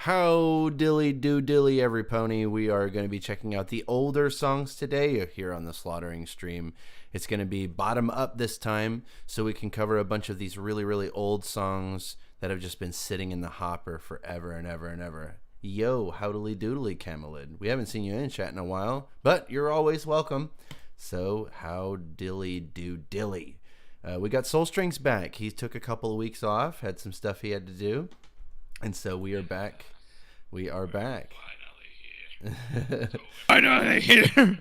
How dilly do dilly every pony. We are going to be checking out the older songs today here on the Slaughtering stream. It's going to be bottom up this time, so we can cover a bunch of these really old songs that have just been sitting in the hopper forever and ever and ever. Yo, howdily doodly, Camelid. We haven't seen you in chat in a while, but you're always welcome. So, how dilly do dilly. We got Soul Strings back. He took a couple of weeks off, had some stuff he had to do. And so we are back. We are back. Finally here.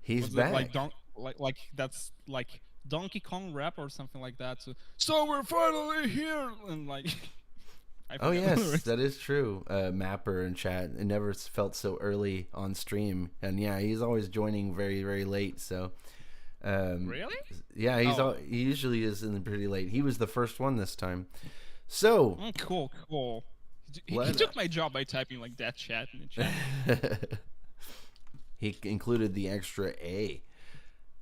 He's Was back. Like that's like Donkey Kong rap or something like that. So we're finally here, and like. Oh yes, that is true. Mapper in chat. It never felt so early on stream, and yeah, he's always joining very late. So. Really? Yeah, he usually is in pretty late. He was the first one this time. So cool. He took my job by typing like that chat in the chat. He included the extra A.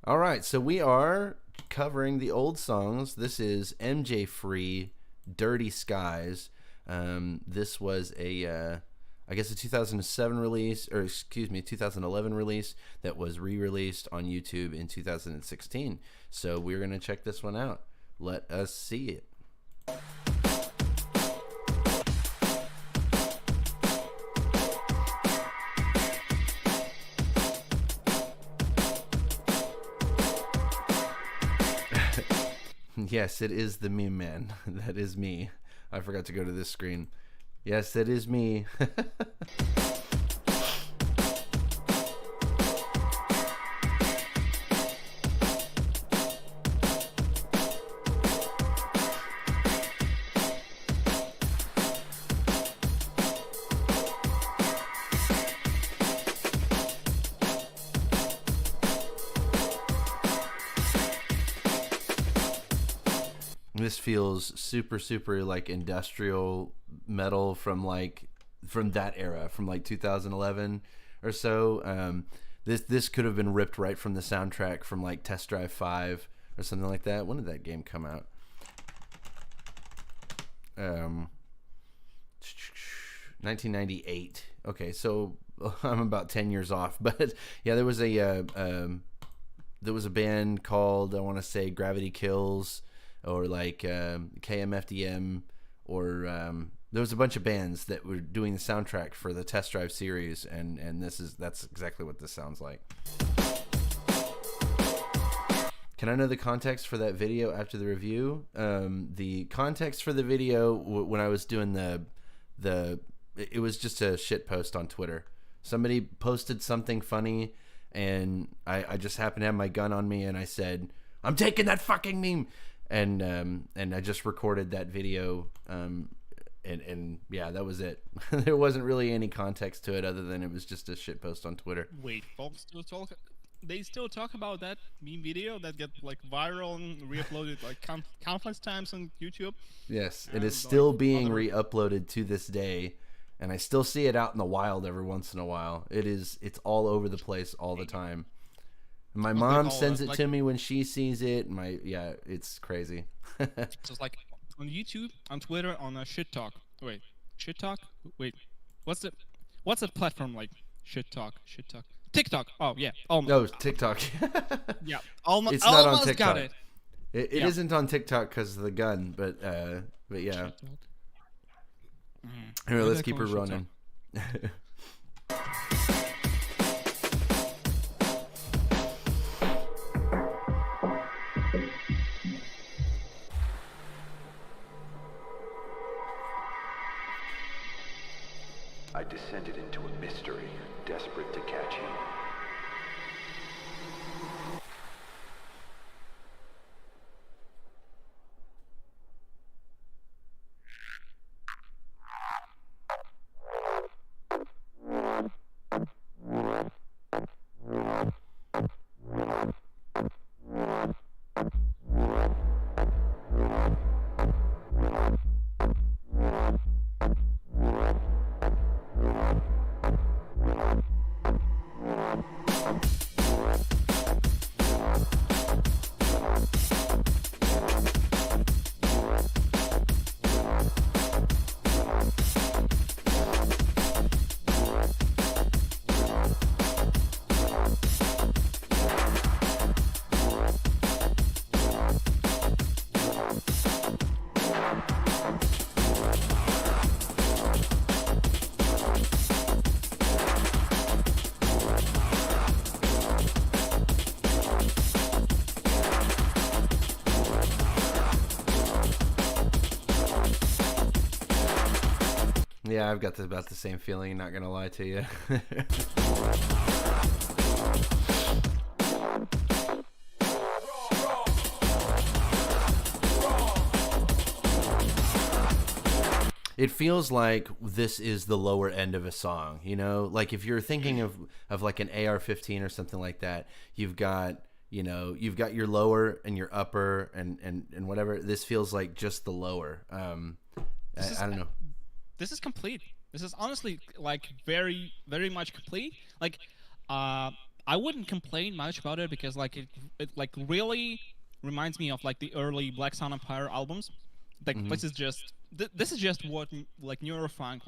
All right, so we are covering the old songs. This is MJ Free, Dirty Skies. This was a 2007 release, or excuse me, 2011 release that was re-released on YouTube in 2016. So we're gonna check this one out. Let us see it. Yes, it is the meme man. That is me. I forgot to go to this screen. Yes, that is me. This feels super like industrial metal from that era, from like 2011 or so. This could have been ripped right from the soundtrack from like Test Drive 5 or something like that. When did that game come out? 1998. Okay, so I'm about 10 years off, but yeah, there was a band called, I want to say, Gravity Kills, or like KMFDM, or there was a bunch of bands that were doing the soundtrack for the Test Drive series, and that's exactly what this sounds like. Can I know the context for that video after the review? The context for the video, when I was doing it was just a shit post on Twitter. Somebody posted something funny, and I just happened to have my gun on me, and I said, "I'm taking that fucking meme." And I just recorded that video, and yeah, that was it. There wasn't really any context to it other than it was just a shit post on Twitter. Wait, folks they still talk about that meme video that get like viral and re-uploaded like countless times on YouTube? Yes, it is still being re-uploaded to this day, and I still see it out in the wild every once in a while. It's all over the place all the time. My mom sends it to me when she sees it. It's crazy. Just like on YouTube, on Twitter, on Shit Talk. Wait, Shit Talk? Wait, what's the platform like? Shit Talk. TikTok. Oh yeah. No, TikTok. Yeah. It's not on TikTok. Got it. It isn't on TikTok because of the gun, but yeah. Here, let's keep her running. I descended into a mystery, desperate to catch you. yeah, I've got about the same feeling, not gonna lie to you. It feels like this is the lower end of a song, you know? Like if you're thinking of like an AR-15 or something like that, you've got your lower and your upper and whatever. This feels like just the lower. I don't know. This is complete. This is honestly like very, very much complete. Like, I wouldn't complain much about it because like it like really reminds me of like the early Black Sun Empire albums. Like this is just what like neurofunk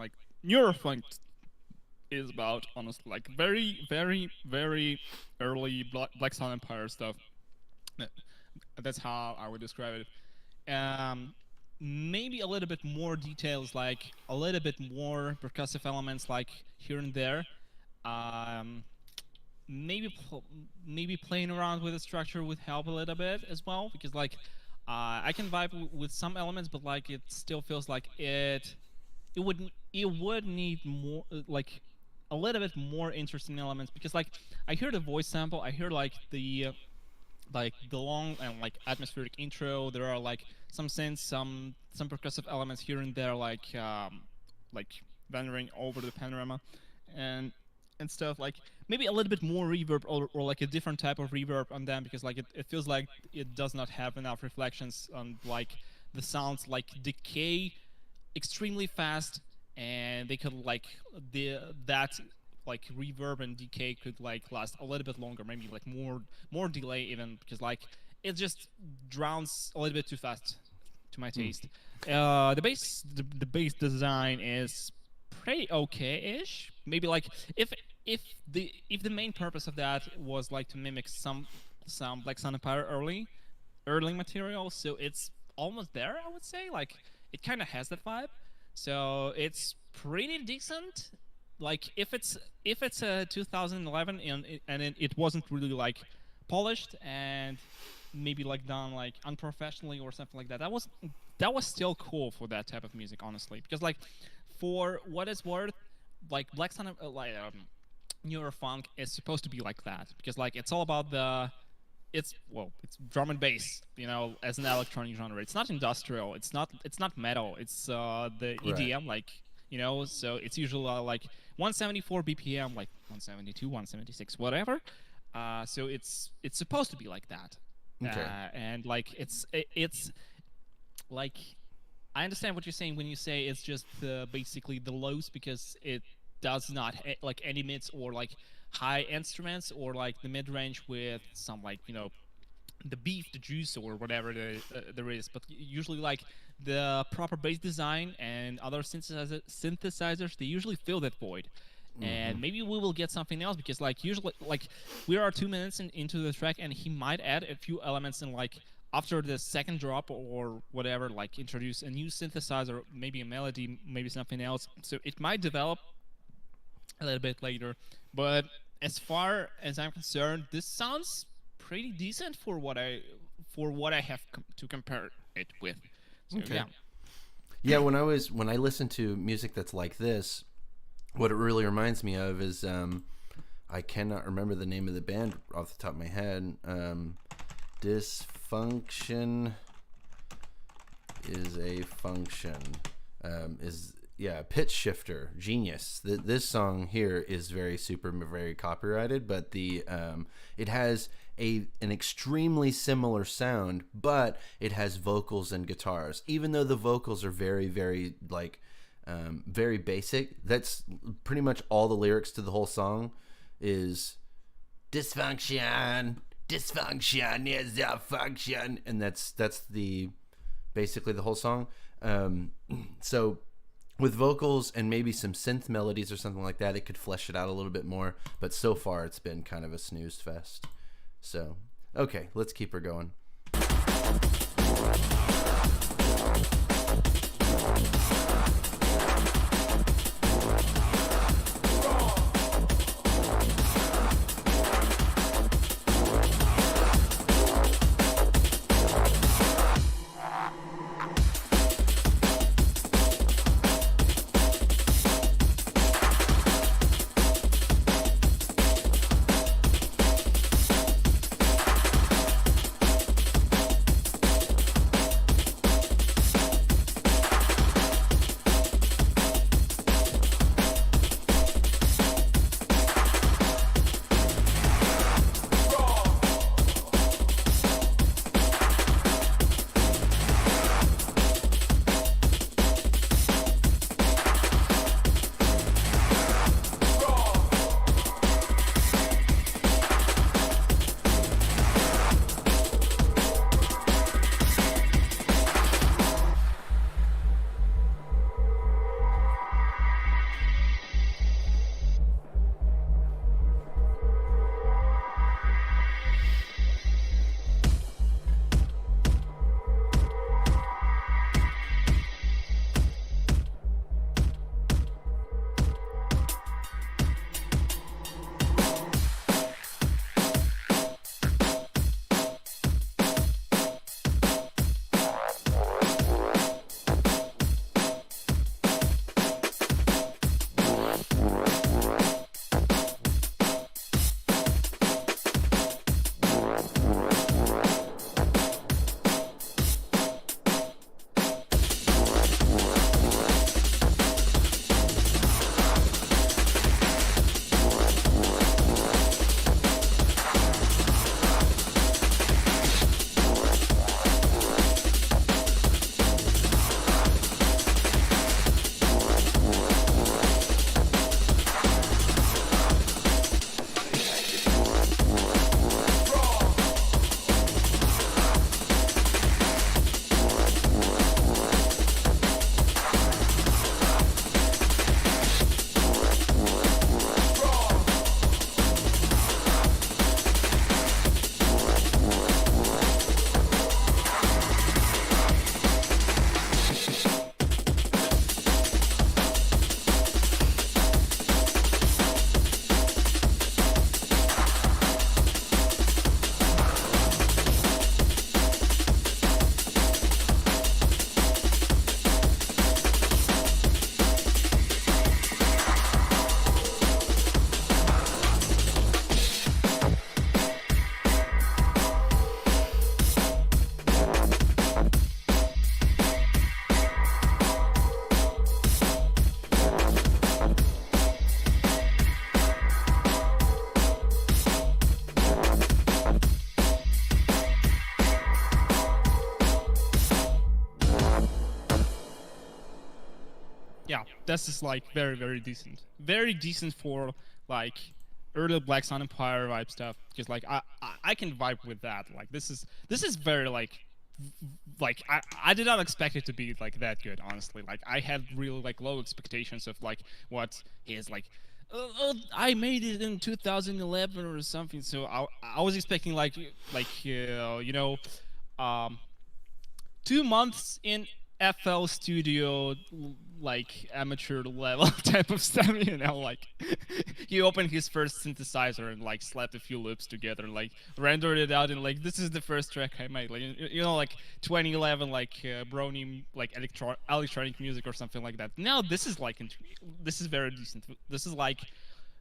is about, honestly. Like very, very, very early Black Sun Empire stuff. That's how I would describe it. Maybe a little bit more details, like a little bit more percussive elements, like here and there. Maybe playing around with the structure would help a little bit as well, because like I can vibe with some elements, but like it still feels like it would need more, like a little bit more interesting elements, because like I hear the voice sample, I hear like the long and like atmospheric intro. There are like some synths, some percussive elements here and there, like wandering over the panorama and stuff. Like maybe a little bit more reverb or like a different type of reverb on them, because like it feels like it does not have enough reflections on like the sounds like decay extremely fast, and they could like that like reverb and decay could like last a little bit longer, maybe like more delay even, because like it just drowns a little bit too fast to my taste. The bass design is pretty okay-ish. Maybe like if the main purpose of that was like to mimic some Black Sun Empire early material, so it's almost there, I would say. Like it kind of has that vibe, so it's pretty decent. Like if it's a 2011 and it wasn't really like polished and maybe like done like unprofessionally or something like that, that was still cool for that type of music, honestly. Because like for what it's worth, like Black Sun Neurofunk is supposed to be like that, because like it's all about it's drum and bass, you know, as an electronic genre. It's not industrial, it's not metal, it's the EDM, right. Like, you know, so it's usually like 174 BPM, like 172, 176, whatever. So it's supposed to be like that. Okay. And like it's like, I understand what you're saying when you say it's just basically the lows, because it does not like any mids or like high instruments, or like the mid range with some like, you know, the beef, the juice, or whatever there is. But usually like the proper bass design and other synthesizers, they usually fill that void. And maybe we will get something else, because like usually like we are 2 minutes into the track and he might add a few elements in like after the second drop or whatever, like introduce a new synthesizer, maybe a melody, maybe something else. So it might develop a little bit later. But as far as I'm concerned, this sounds pretty decent for what I have to compare it with. So, okay. Yeah, when I listen to music that's like this, what it really reminds me of is I cannot remember the name of the band off the top of my head. Dysfunction is a function. Pitch Shifter, genius. This song here is very copyrighted, but it has an extremely similar sound, but it has vocals and guitars. Even though the vocals are very, very like very basic, that's pretty much all the lyrics to the whole song is dysfunction is a function, and that's basically the whole song. So with vocals and maybe some synth melodies or something like that, it could flesh it out a little bit more, but so far it's been kind of a snooze fest. So okay, let's keep her going. this is like very decent for like early Black Sun Empire vibe stuff. Because like I can vibe with that. Like this is very like I did not expect it to be like that good, honestly. Like I had really like low expectations of like what is like I made it in 2011 or something, so I was expecting like 2 months in FL Studio, like amateur level type of stuff, like he opened his first synthesizer and like slapped a few loops together, like rendered it out, and like this is the first track I made, like like 2011, like Brony, like electronic music or something like that. Now this is like this is very decent. This is like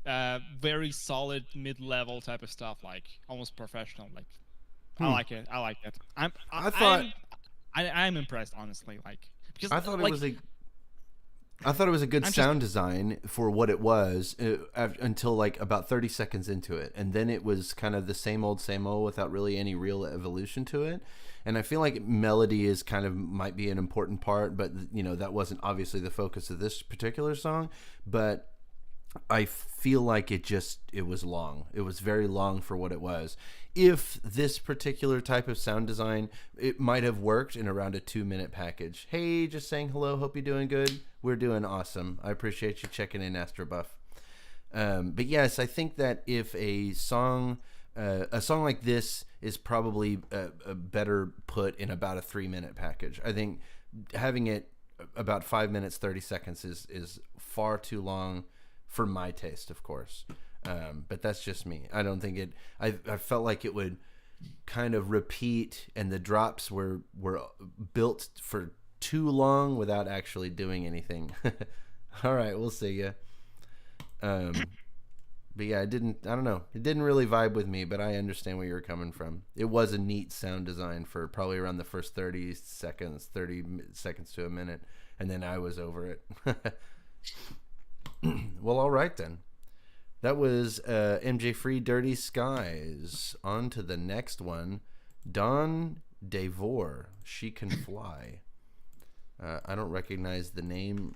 very solid mid-level type of stuff, like almost professional. Like I like it. I'm impressed, honestly. Like because I thought like, it was a good sound design for what it was until like about 30 seconds into it, and then it was kind of the same old without really any real evolution to it. And I feel like melody is kind of might be an important part, but that wasn't obviously the focus of this particular song. But I feel like it was long. It was very long for what it was. If this particular type of sound design, it might have worked in around a 2-minute package. Hey, just saying hello. Hope you're doing good. We're doing awesome. I appreciate you checking in, Astrobuff. But yes, I think that if a song like this is probably better put in about a 3-minute package. I think having it about 5 minutes 30 seconds is far too long for my taste, of course. But that's just me. I don't think it. I felt like it would kind of repeat, and the drops were built for too long without actually doing anything. All right, we'll see ya. But yeah, I don't know. It didn't really vibe with me, but I understand where you're coming from. It was a neat sound design for probably around the first 30 seconds to a minute, and then I was over it. Well, all right then. That was MJ Free Dirty Skies. On to the next one. Donn DeVore, She Can Fly. I don't recognize the name.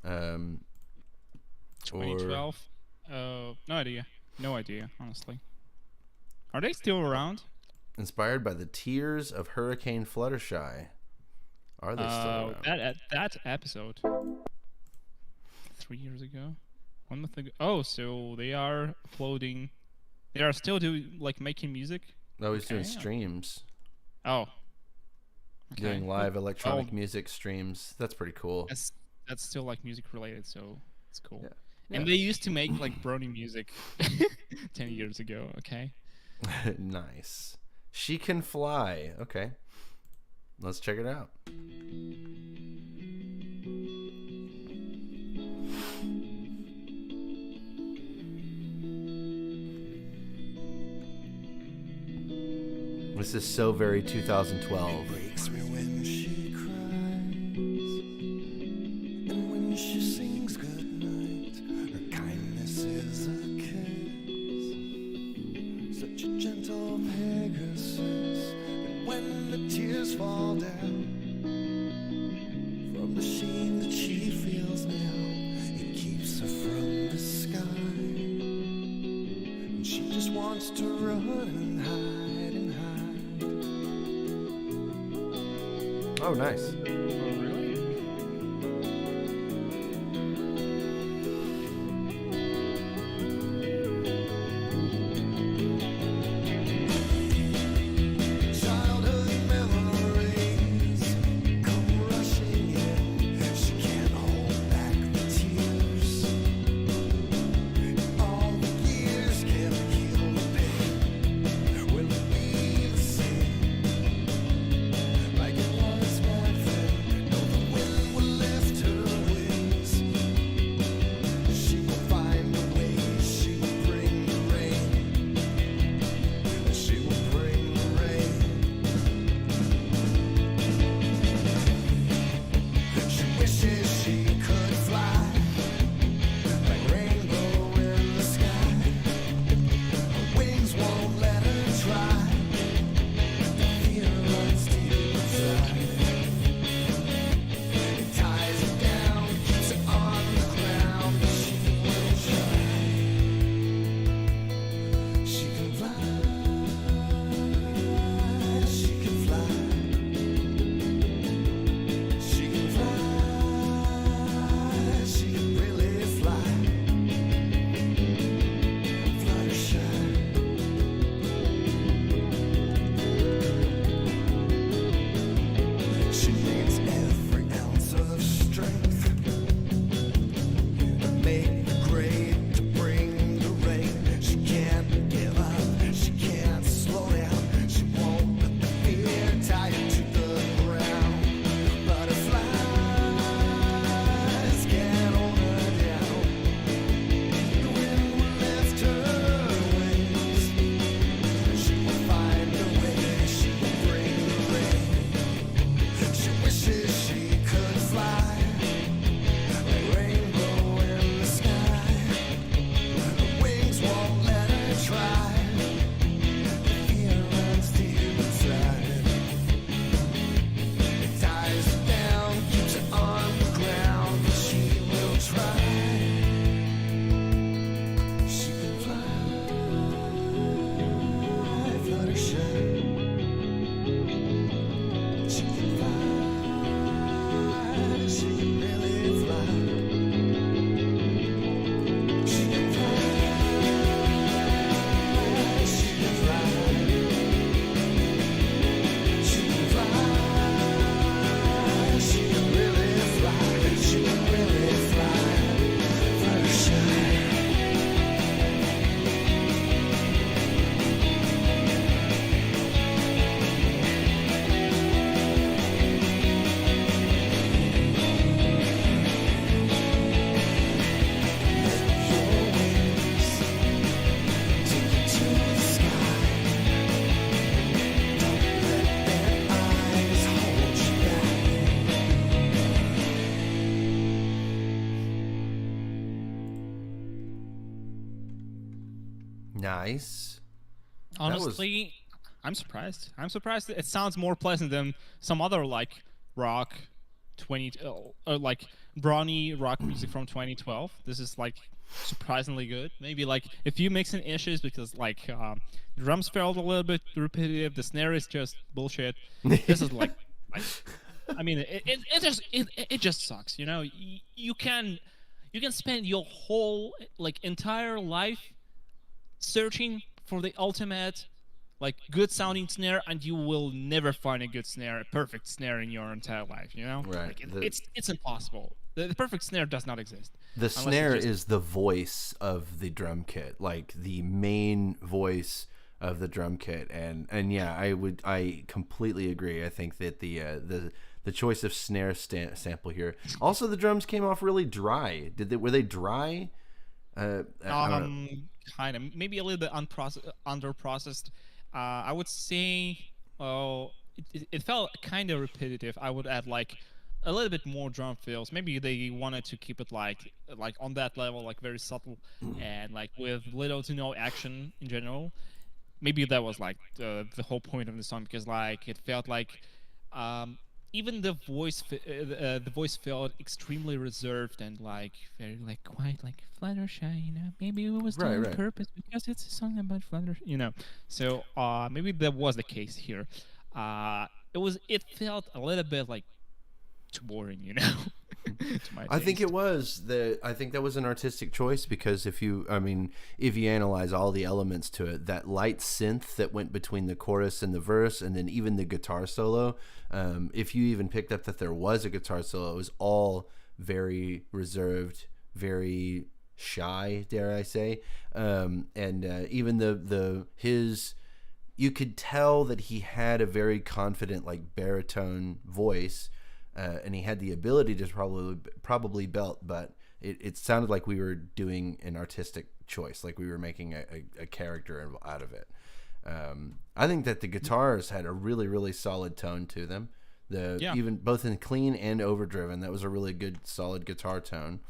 2012. No idea, honestly. Are they still around? Inspired by the tears of Hurricane Fluttershy. Are they still around? That episode 3 years ago, 1 month ago. Oh, so they are uploading. They are still making music. No, he's doing streams. Oh, okay. Doing live electronic music streams. That's pretty cool. That's still like music related, so it's cool. Yeah. And they used to make like Brony music 10 years ago. Okay. Nice. She Can Fly. Okay. Let's check it out. This is so very 2012. Breaks me when she cries, and when she sings goodnight, her kindness is a kiss, such a gentle Pegasus. But when the tears fall down from the shame that she feels now, it keeps her from the sky, and she just wants to run and hide. Oh, nice. Oh, really? Childhood memories come rushing in. She can't hold back the tears. All the years can't heal the pain. Will it be the same? Like it was back then. Nice. Honestly, I'm surprised. I'm surprised. It sounds more pleasant than some other like rock 20 like brawny rock music from 2012. This is like surprisingly good. Maybe like a few mixing issues because like drums felt a little bit repetitive. The snare is just bullshit. This is like I mean it just sucks. You know, you can spend your whole like entire life searching for the ultimate like good sounding snare, and you will never find a good snare, a perfect snare in your entire life. You know, Right. Like, it's impossible. The perfect snare does not exist. The unless snare it's just- is the voice of the drum kit, like the main voice of the drum kit, and yeah, I completely agree. I think that the choice of snare sample here. Also, the drums came off really dry. Were they dry? I don't know. Kind of, maybe a little bit underprocessed. I would say, it felt kind of repetitive. I would add like a little bit more drum fills. Maybe they wanted to keep it like on that level, like very subtle and like with little to no action in general. Maybe that was like the whole point of the song, because like it felt like even the voice felt extremely reserved and like very like quiet, like Fluttershy, you know. Maybe it was done on purpose because it's a song about Fluttershy, you know. So maybe that was the case here. It felt a little bit like too boring, you know. To my I think taste. it was I think that was an artistic choice, because if you analyze all the elements to it, that light synth that went between the chorus and the verse, and then even the guitar solo, if you even picked up that there was a guitar solo, it was all very reserved, very shy, dare I say, and even his, you could tell that he had a very confident like baritone voice. And he had the ability to probably belt, but it sounded like we were doing an artistic choice, like we were making a character out of it. I think that the guitars had a really, really solid tone to them. Even both in clean and overdriven, that was a really good, solid guitar tone.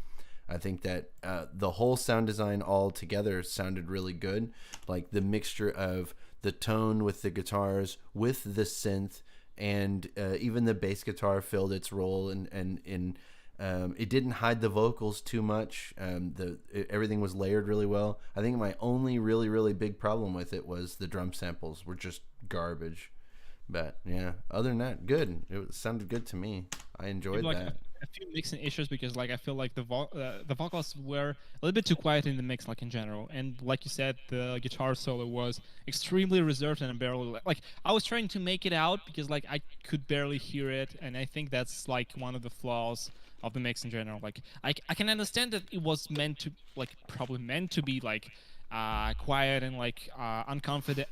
I think that the whole sound design all together sounded really good, like the mixture of the tone with the guitars with the synth. And even the bass guitar filled its role, and it didn't hide the vocals too much. Everything was layered really well. I think my only really, really big problem with it was the drum samples were just garbage. But yeah, other than that, good. It sounded good to me. I enjoyed like that. a few mixing issues because like I feel like the vocals were a little bit too quiet in the mix, like in general, and like you said, the guitar solo was extremely reserved and barely like I was trying to make it out because like I could barely hear it, and I think that's like one of the flaws of the mix in general. Like I can understand that it was meant to probably meant to be like quiet and like unconfident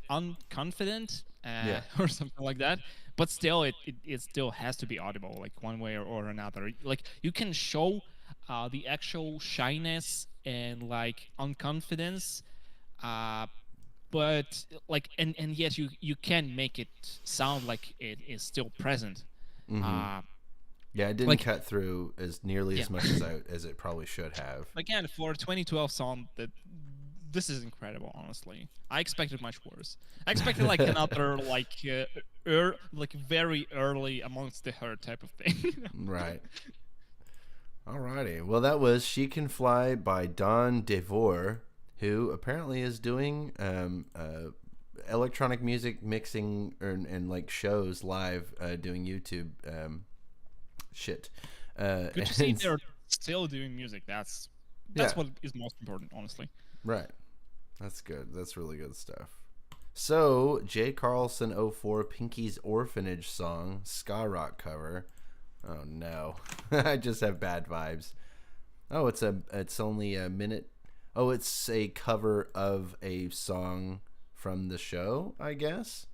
or something like that, but still it still has to be audible like one way or another. Like you can show the actual shyness and like unconfidence, but like and yet you can make it sound like it is still present. Yeah, it didn't like- cut through as nearly as much as it probably should have. Again, for a 2012 song, this is incredible. Honestly, I expected much worse. I expected like another like very early Amongst the Herd type of thing. Right. Alrighty. Well, that was "She Can Fly" by Donn DeVore, who apparently is doing electronic music mixing and like shows live, doing YouTube shit. Good to see they're still doing music. That's what is most important, honestly. Right. That's good. That's really good stuff. So, J. Carlson 04, Pinkie's Orphanage song, Ska-rock cover. Oh no. I just have bad vibes. Oh, it's only a minute. Oh, it's a cover of a song from the show, I guess.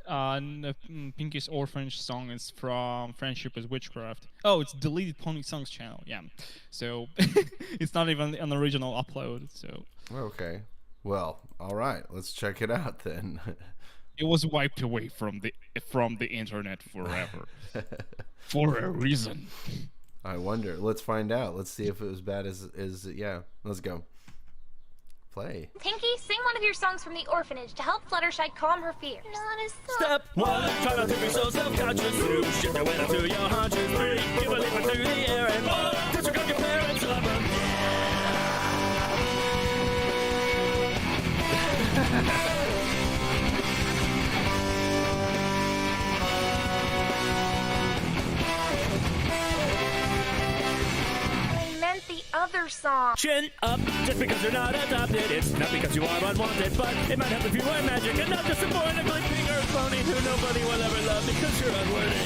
Pinkie's Orphanage song is from Friendship is Witchcraft. Oh, it's Deleted Pony Songs channel. Yeah. So, it's not even an original upload. So. Okay. Well, all right. Let's check it out then. It was wiped away from the internet forever. For a reason. I wonder. Let's find out. Let's see if it was bad as yeah. Let's go. Play. Pinkie, sing one of your songs from the orphanage to help Fluttershy calm her fears. Not a song. Step 1, try not to be so self-conscious. 2, shift your weight up to your haunches. 3, give a leap into the air. And 4, disregard your parents' love. I meant the other song. Chin up, just because you're not adopted. It's not because you are unwanted, but it might help if you were magic and not just a boy in a glint finger phony who nobody will ever love because you're unworthy.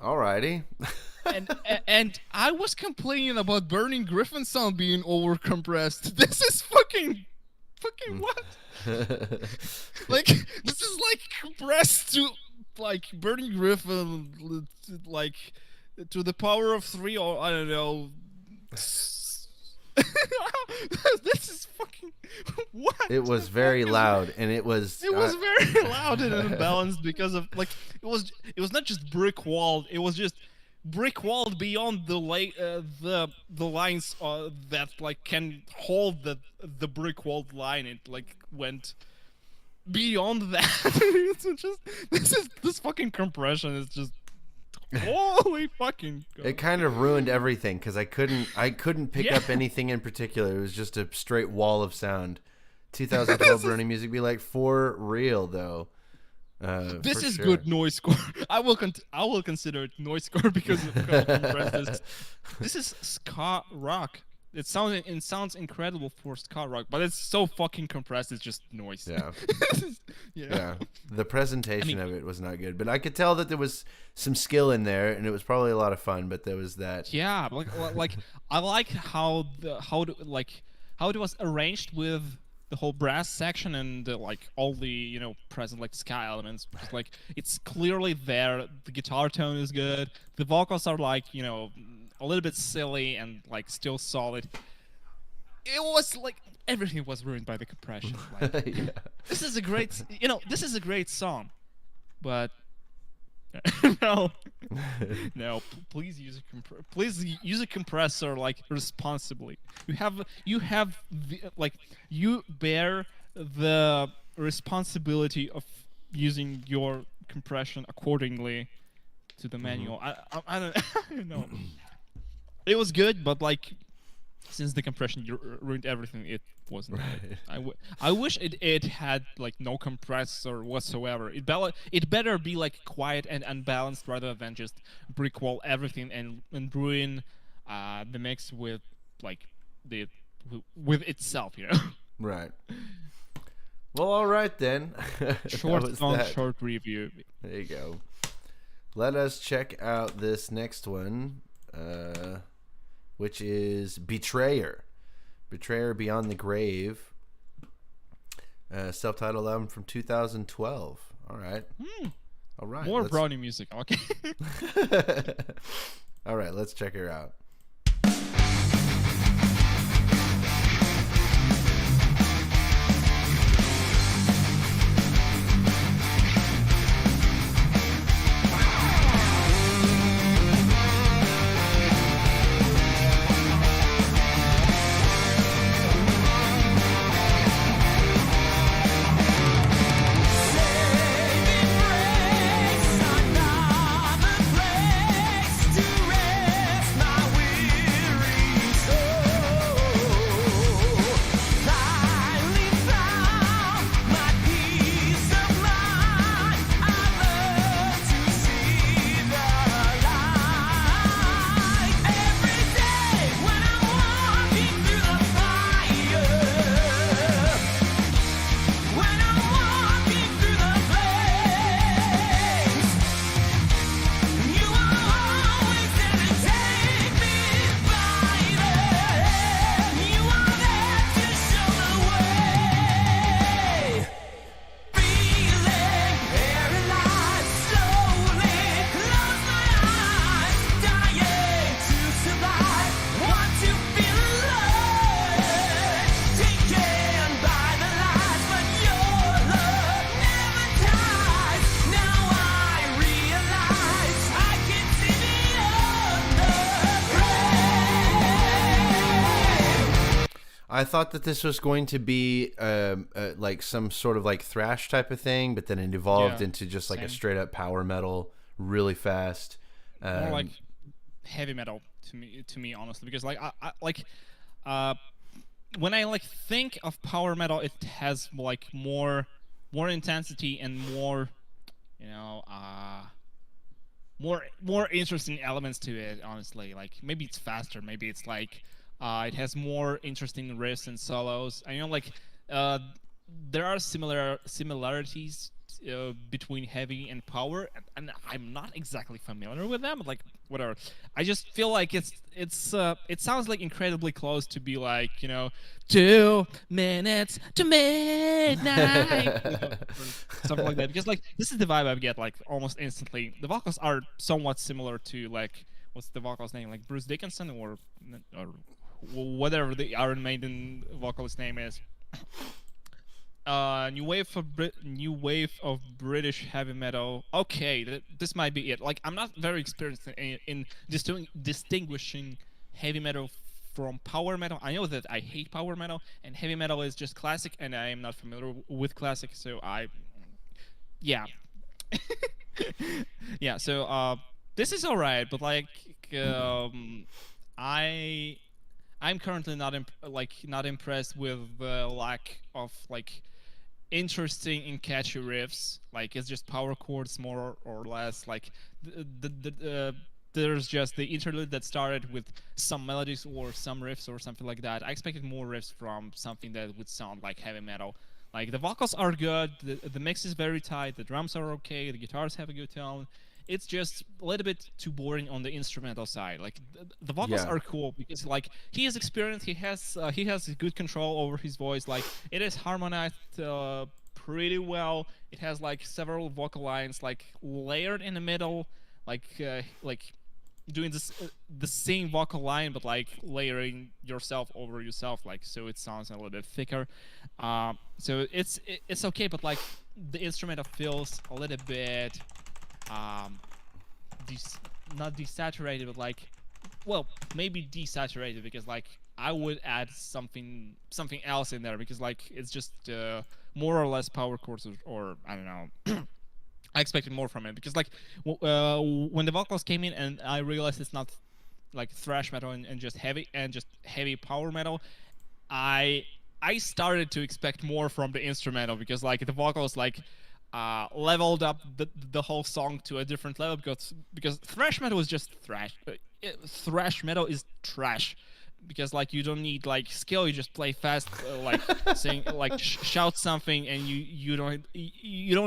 Alrighty. and I was complaining about Burning Griffin sound being overcompressed. This is fucking what? Like, this is like compressed to like Burning Griffin, like to the power of 3, or I don't know. This is fucking what? It was very loud, and it was very loud and unbalanced because of like it was not just brick walled. It was just brick walled beyond the lines that like can hold the brick walled line. It like went beyond that. It's just this fucking compression is just holy fucking God. It kind of ruined everything because I couldn't pick up anything in particular. It was just a straight wall of sound. 2012 Burning Music be like, for real though. This is sure. good noise score. I will consider it noise score because of how compressed this is Ska-rock. It sounds incredible for Ska-rock, but it's so fucking compressed. It's just noise. Yeah. Yeah. The presentation of it was not good, but I could tell that there was some skill in there, and it was probably a lot of fun. But there was that. Yeah, like I like how it was arranged with the whole brass section and like all the present like ska elements. Like it's clearly there. The guitar tone is good. The vocals are like a little bit silly and like still solid. It was like everything was ruined by the compression. Like, Yeah. this is a great song, but no, please use a compressor like responsibly. You bear the responsibility of using your compression accordingly to the manual. I don't know. It was good, but like since the compression ruined everything, it wasn't good. I wish it had like no compressor whatsoever. It better be like quiet and unbalanced rather than just brick wall everything and ruin the mix with like with itself, Right. Well, all right then. Short song, short review. There you go. Let us check out this next one, which is Betrayer. Betrayer Beyond the Grave. Self-titled album from 2012. All right. All right. More brownie music. Okay. All right, let's check her out. Another place to rest my will. I thought that this was going to be like some sort of like thrash type of thing, but then it evolved into just like a same. straight up power metal, really fast. More like heavy metal to me honestly, because like I like when I like think of power metal, it has like more intensity and more, you know, more interesting elements to it. Honestly, like maybe it's faster, maybe it's like it has more interesting riffs and solos. I know like there are similarities between heavy and power, and I'm not exactly familiar with them, but like whatever. I just feel like it sounds like incredibly close to be like, you know, 2 minutes to midnight, you know, or something like that. Because like this is the vibe I get like almost instantly. The vocals are somewhat similar to like what's the vocal's name, like Bruce Dickinson or whatever the Iron Maiden vocalist name is. New wave of British heavy metal. Okay, this might be it. Like I'm not very experienced in distinguishing heavy metal from power metal. I know that I hate power metal, and heavy metal is just classic, and I am not familiar with classic. So yeah, yeah. So this is alright, but like I'm currently not impressed with the lack of like interesting and catchy riffs. Like it's just power chords more or less. Like there's just the interlude that started with some melodies or some riffs or something like that. I expected more riffs from something that would sound like heavy metal. Like the vocals are good, the mix is very tight, the drums are okay, the guitars have a good tone. It's just a little bit too boring on the instrumental side. Like the vocals are cool because like he is experienced, he has good control over his voice. Like it is harmonized pretty well. It has like several vocal lines like layered in the middle, like doing this the same vocal line but like layering yourself over yourself, like so it sounds a little bit thicker. So it's okay, but like the instrumental feels a little bit not desaturated, but like, well, maybe desaturated, because like I would add something else in there, because like it's just more or less power chords, or I don't know. I expected more from it, because like when the vocals came in and I realized it's not like thrash metal and just heavy power metal, I started to expect more from the instrumental, because like the vocals like leveled up the whole song to a different level, because thrash metal is just thrash. Thrash metal is trash, because like you don't need like skill, you just play fast, like sing, like shout something, and you don't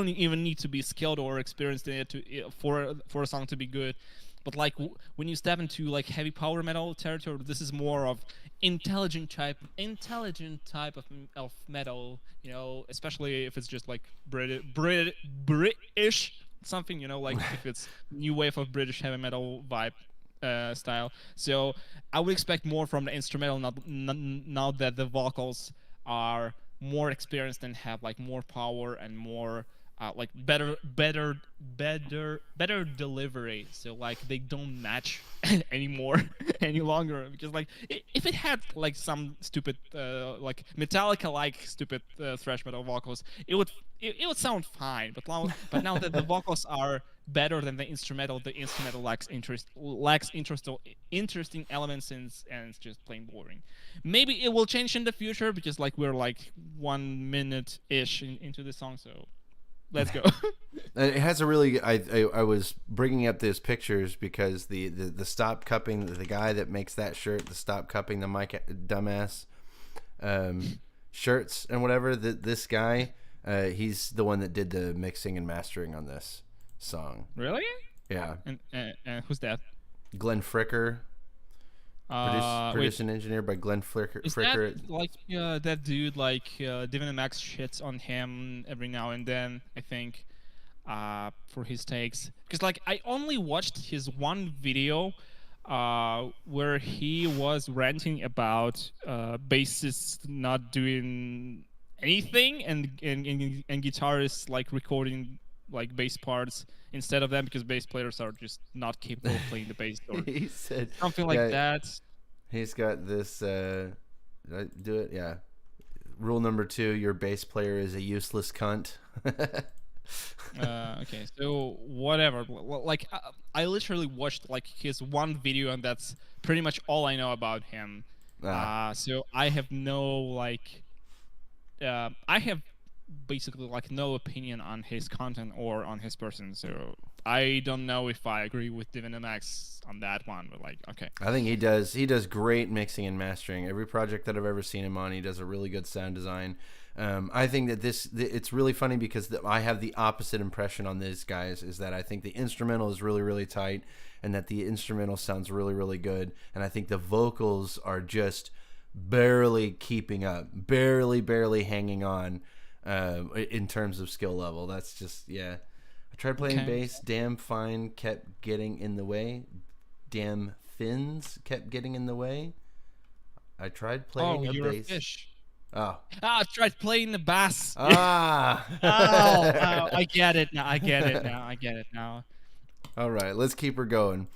even need to be skilled or experienced in it for a song to be good. But like when you step into like heavy power metal territory, this is more of intelligent type of metal, you know, especially if it's just like British something, you know, like if it's new wave of British heavy metal vibe style. So I would expect more from the instrumental, now that the vocals are more experienced and have like more power and more like better delivery. So like they don't match anymore any longer, because like if it had like some stupid like Metallica like stupid thrash metal vocals, it would sound fine. But now that the vocals are better than the instrumental lacks interesting elements, and it's just plain boring. Maybe it will change in the future, because like we're like 1 minute ish into the song, so let's go. It has a really. I was bringing up those pictures because the stop cupping, the guy that makes that shirt, the stop cupping the mic dumbass shirts and whatever. This guy, he's the one that did the mixing and mastering on this song. Really? Yeah. And who's that? Glenn Fricker. Produced and engineered by Glenn Fricker. Is that like that dude, like Divin and Max shits on him every now and then, I think, for his takes? Because like I only watched his one video where he was ranting about bassists not doing anything, and guitarists like recording like bass parts instead of them, because bass players are just not capable of playing the bass, or He said something like that. He's got this Did I do it? Yeah. Rule number 2: your bass player is a useless cunt. Okay, so whatever. Like I literally watched like his one video, and that's pretty much all I know about him. So I have no like, I have basically like no opinion on his content or on his person. So I don't know if I agree with DivinoMax on that one. But like, okay. I think he does great mixing and mastering. Every project that I've ever seen him on, he does a really good sound design. I think that it's really funny because I have the opposite impression on these guys, is that I think the instrumental is really, really tight, and that the instrumental sounds really, really good. And I think the vocals are just barely keeping up, barely hanging on in terms of skill level. That's just, yeah. I tried playing bass. Damn fine kept getting in the way. Damn fins kept getting in the way. I tried playing a you're bass. a fish. Oh. I tried playing the bass. Oh, I get it now. I get it now. All right, let's keep her going.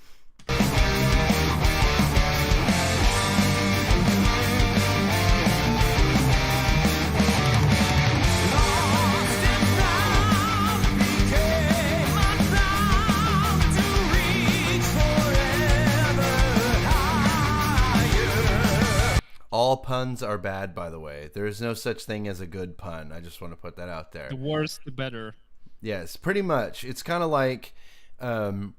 All puns are bad, by the way. There is no such thing as a good pun. I just want to put that out there. The worse, the better. Yes, pretty much. It's kind of like there's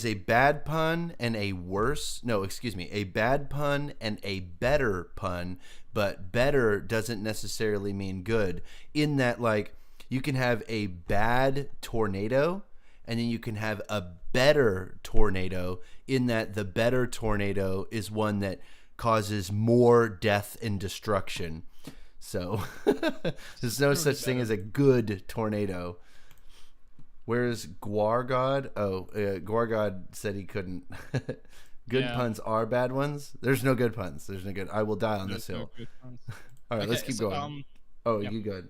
a bad pun and a worse. No, excuse me, a bad pun and a better pun, but better doesn't necessarily mean good. In that, like, you can have a bad tornado, and then you can have a better tornado, in that the better tornado is one that causes more death and destruction. So there's no such thing as a good tornado. Where's Guargod? Guargod said he couldn't. Good puns are bad ones. There's no good puns. There's no good. I will die on this hill. All right, let's keep going. You good?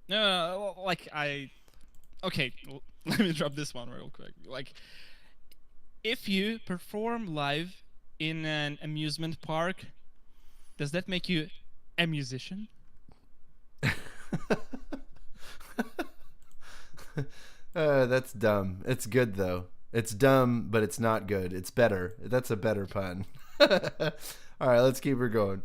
No, like okay, let me drop this one real quick. Like, if you perform live in an amusement park, does that make you a musician? That's dumb. It's good though. It's dumb, but it's not good. It's better. That's a better pun. All right, let's keep her going.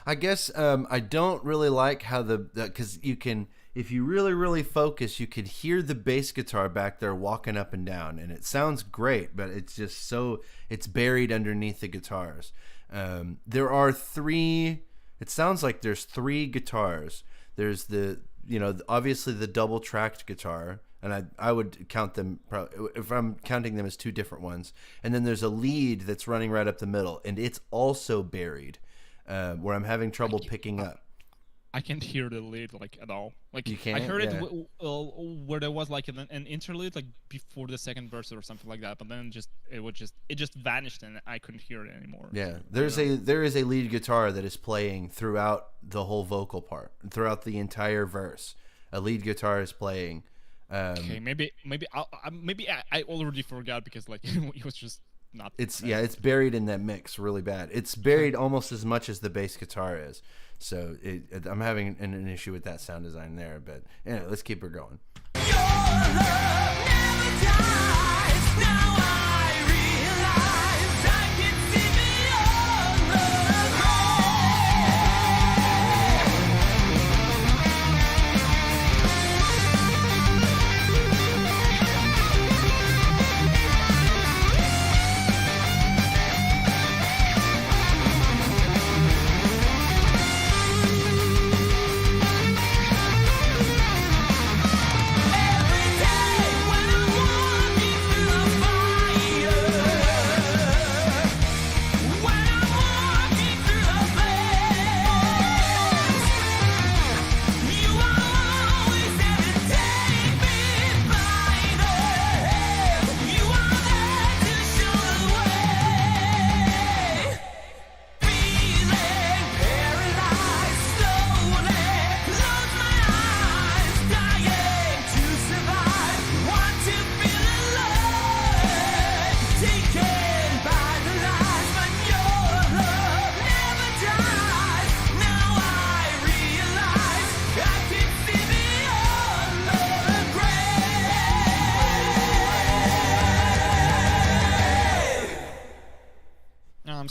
I guess I don't really like how because you can, if you really focus, you can hear the bass guitar back there walking up and down, and it sounds great, but it's just it's buried underneath the guitars. There are three. It sounds like there's three guitars. There's obviously the double tracked guitar, and I would count them, if I'm counting them, as two different ones. And then there's a lead that's running right up the middle, and it's also buried. Where I'm having trouble picking up. I can't hear the lead like at all. Like, you can't? I heard it where there was like an interlude, like before the second verse or something like that. But then it just vanished, and I couldn't hear it anymore. Yeah, there is a lead guitar that is playing throughout the whole vocal part, throughout the entire verse. A lead guitar is playing. Okay, maybe I already forgot because like it was just. It's buried in that mix really bad. It's buried almost as much as the bass guitar is. So I'm having an issue with that sound design there. But anyway, let's keep her going. Your love never dies. Now I realize I can see beyond the grave.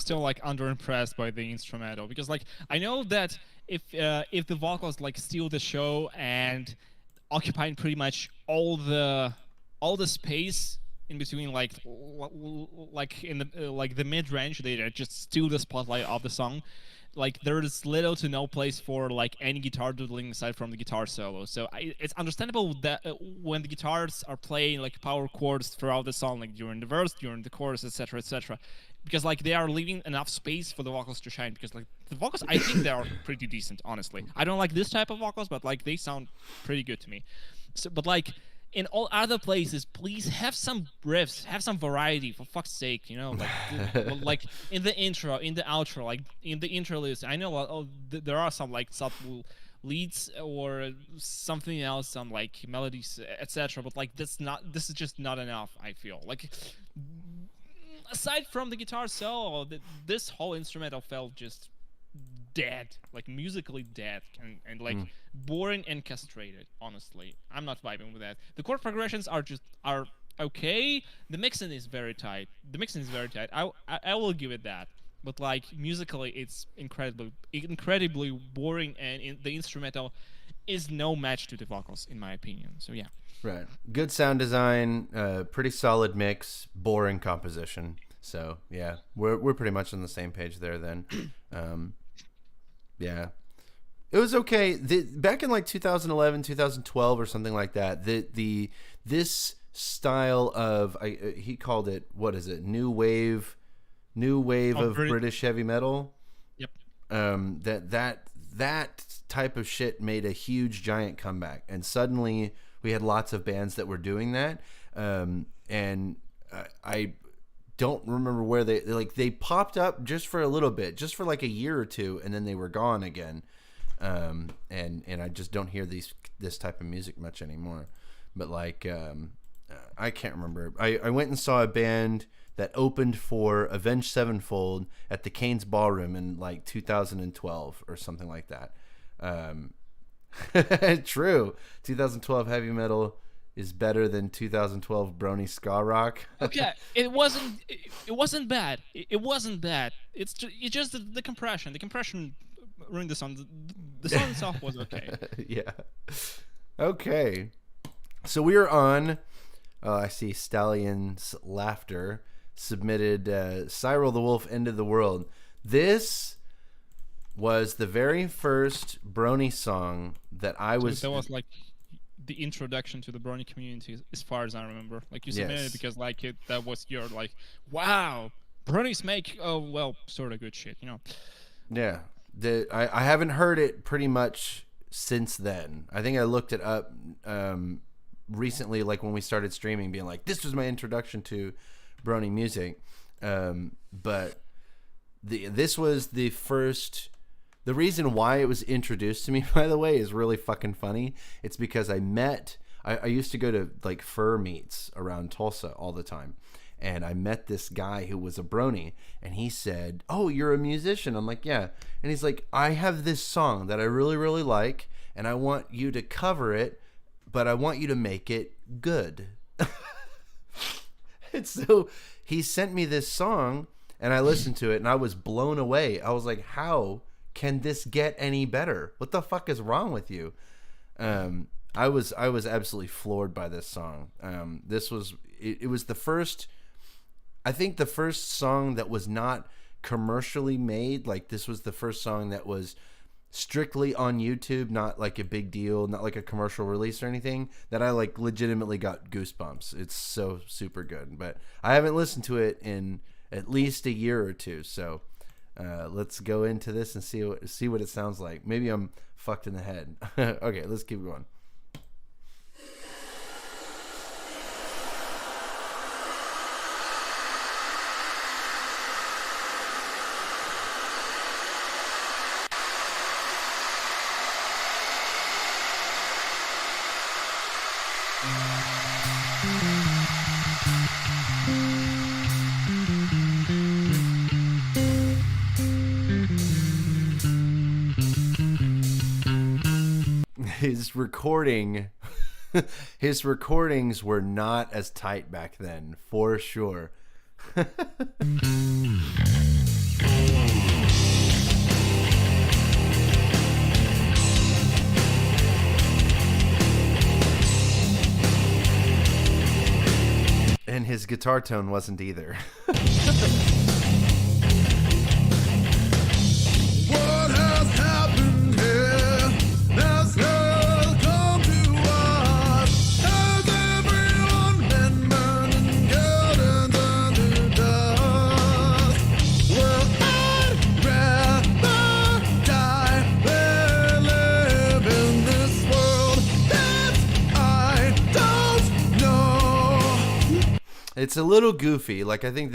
still like underimpressed by the instrumental, because like I know that if the vocals like steal the show and occupying pretty much all the space in between, like in the like the mid range, they just steal the spotlight of the song. Like there is little to no place for like any guitar doodling aside from the guitar solo. So it's understandable that when the guitars are playing like power chords throughout the song, like during the verse, during the chorus, etc., because like they are leaving enough space for the vocals to shine. Because like the vocals, I think they are pretty decent, honestly. I don't like this type of vocals, but like they sound pretty good to me. So, but like in all other places, please have some riffs, have some variety, for fuck's sake, you know, like like in the intro, in the outro, like in the interludes. I know there are some like subtle leads or something else, some like melodies, etc. But like this is just not enough. I feel like aside from the guitar solo, this whole instrumental felt just dead, like musically dead, and like boring and castrated. Honestly, I'm not vibing with that. The chord progressions are okay. The mixing is very tight. I will give it that. But like musically, it's incredibly boring, and the instrumental is no match to the vocals, in my opinion. So yeah. Right. Good sound design, pretty solid mix, boring composition. So yeah, we're pretty much on the same page there then. Yeah, it was okay. Back in like 2011, 2012 or something like that, this style of he called it, what is it? New wave of British heavy metal. Yep. That type of shit made a huge giant comeback, and suddenly we had lots of bands that were doing that. And I don't remember where they popped up just for a little bit, just for like a year or two, and then they were gone again. And I just don't hear this type of music much anymore. But like I can't remember. I went and saw a band that opened for Avenged Sevenfold at the Cain's Ballroom in like 2012 or something like that. True. 2012 heavy metal is better than 2012 Brony Ska-rock. Okay, it wasn't bad. It wasn't bad. It's just the compression. The compression ruined the song. The song itself was okay. Yeah. Okay. So we are on. I see Stallion's Laughter submitted Cyril the Wolf, End of the World. This was the very first Brony song that I was. That was like the introduction to the Brony community, as far as I remember. Like you submitted it because like that was your like, wow, Bronies make sort of good shit, you know. Yeah, I haven't heard it pretty much since then. I think I looked it up recently, like when we started streaming, being like, this was my introduction to Brony music. But this was the first. The reason why it was introduced to me, by the way, is really fucking funny. It's because I used to go to like fur meets around Tulsa all the time. And I met this guy who was a Brony, and he said, "Oh, you're a musician?" I'm like, "Yeah." And he's like, "I have this song that I really, really like, and I want you to cover it, but I want you to make it good." And so he sent me this song, and I listened to it, and I was blown away. I was like, how can this get any better? What the fuck is wrong with you? I was absolutely floored by this song. This was it was the first, I think the first song that was not commercially made. Like this was the first song that was strictly on YouTube, not like a big deal, not like a commercial release or anything, that I like legitimately got goosebumps. It's so super good. But I haven't listened to it in at least a year or two, so let's go into this and see what it sounds like. Maybe I'm fucked in the head. Okay, let's keep going. His recordings were not as tight back then, for sure. his guitar tone wasn't either. What has happened here? Has hell come to us? Has everyone been burned and killed and turned to dust? Well, I'd rather die than live in this world that I don't know. It's a little goofy. Like, I think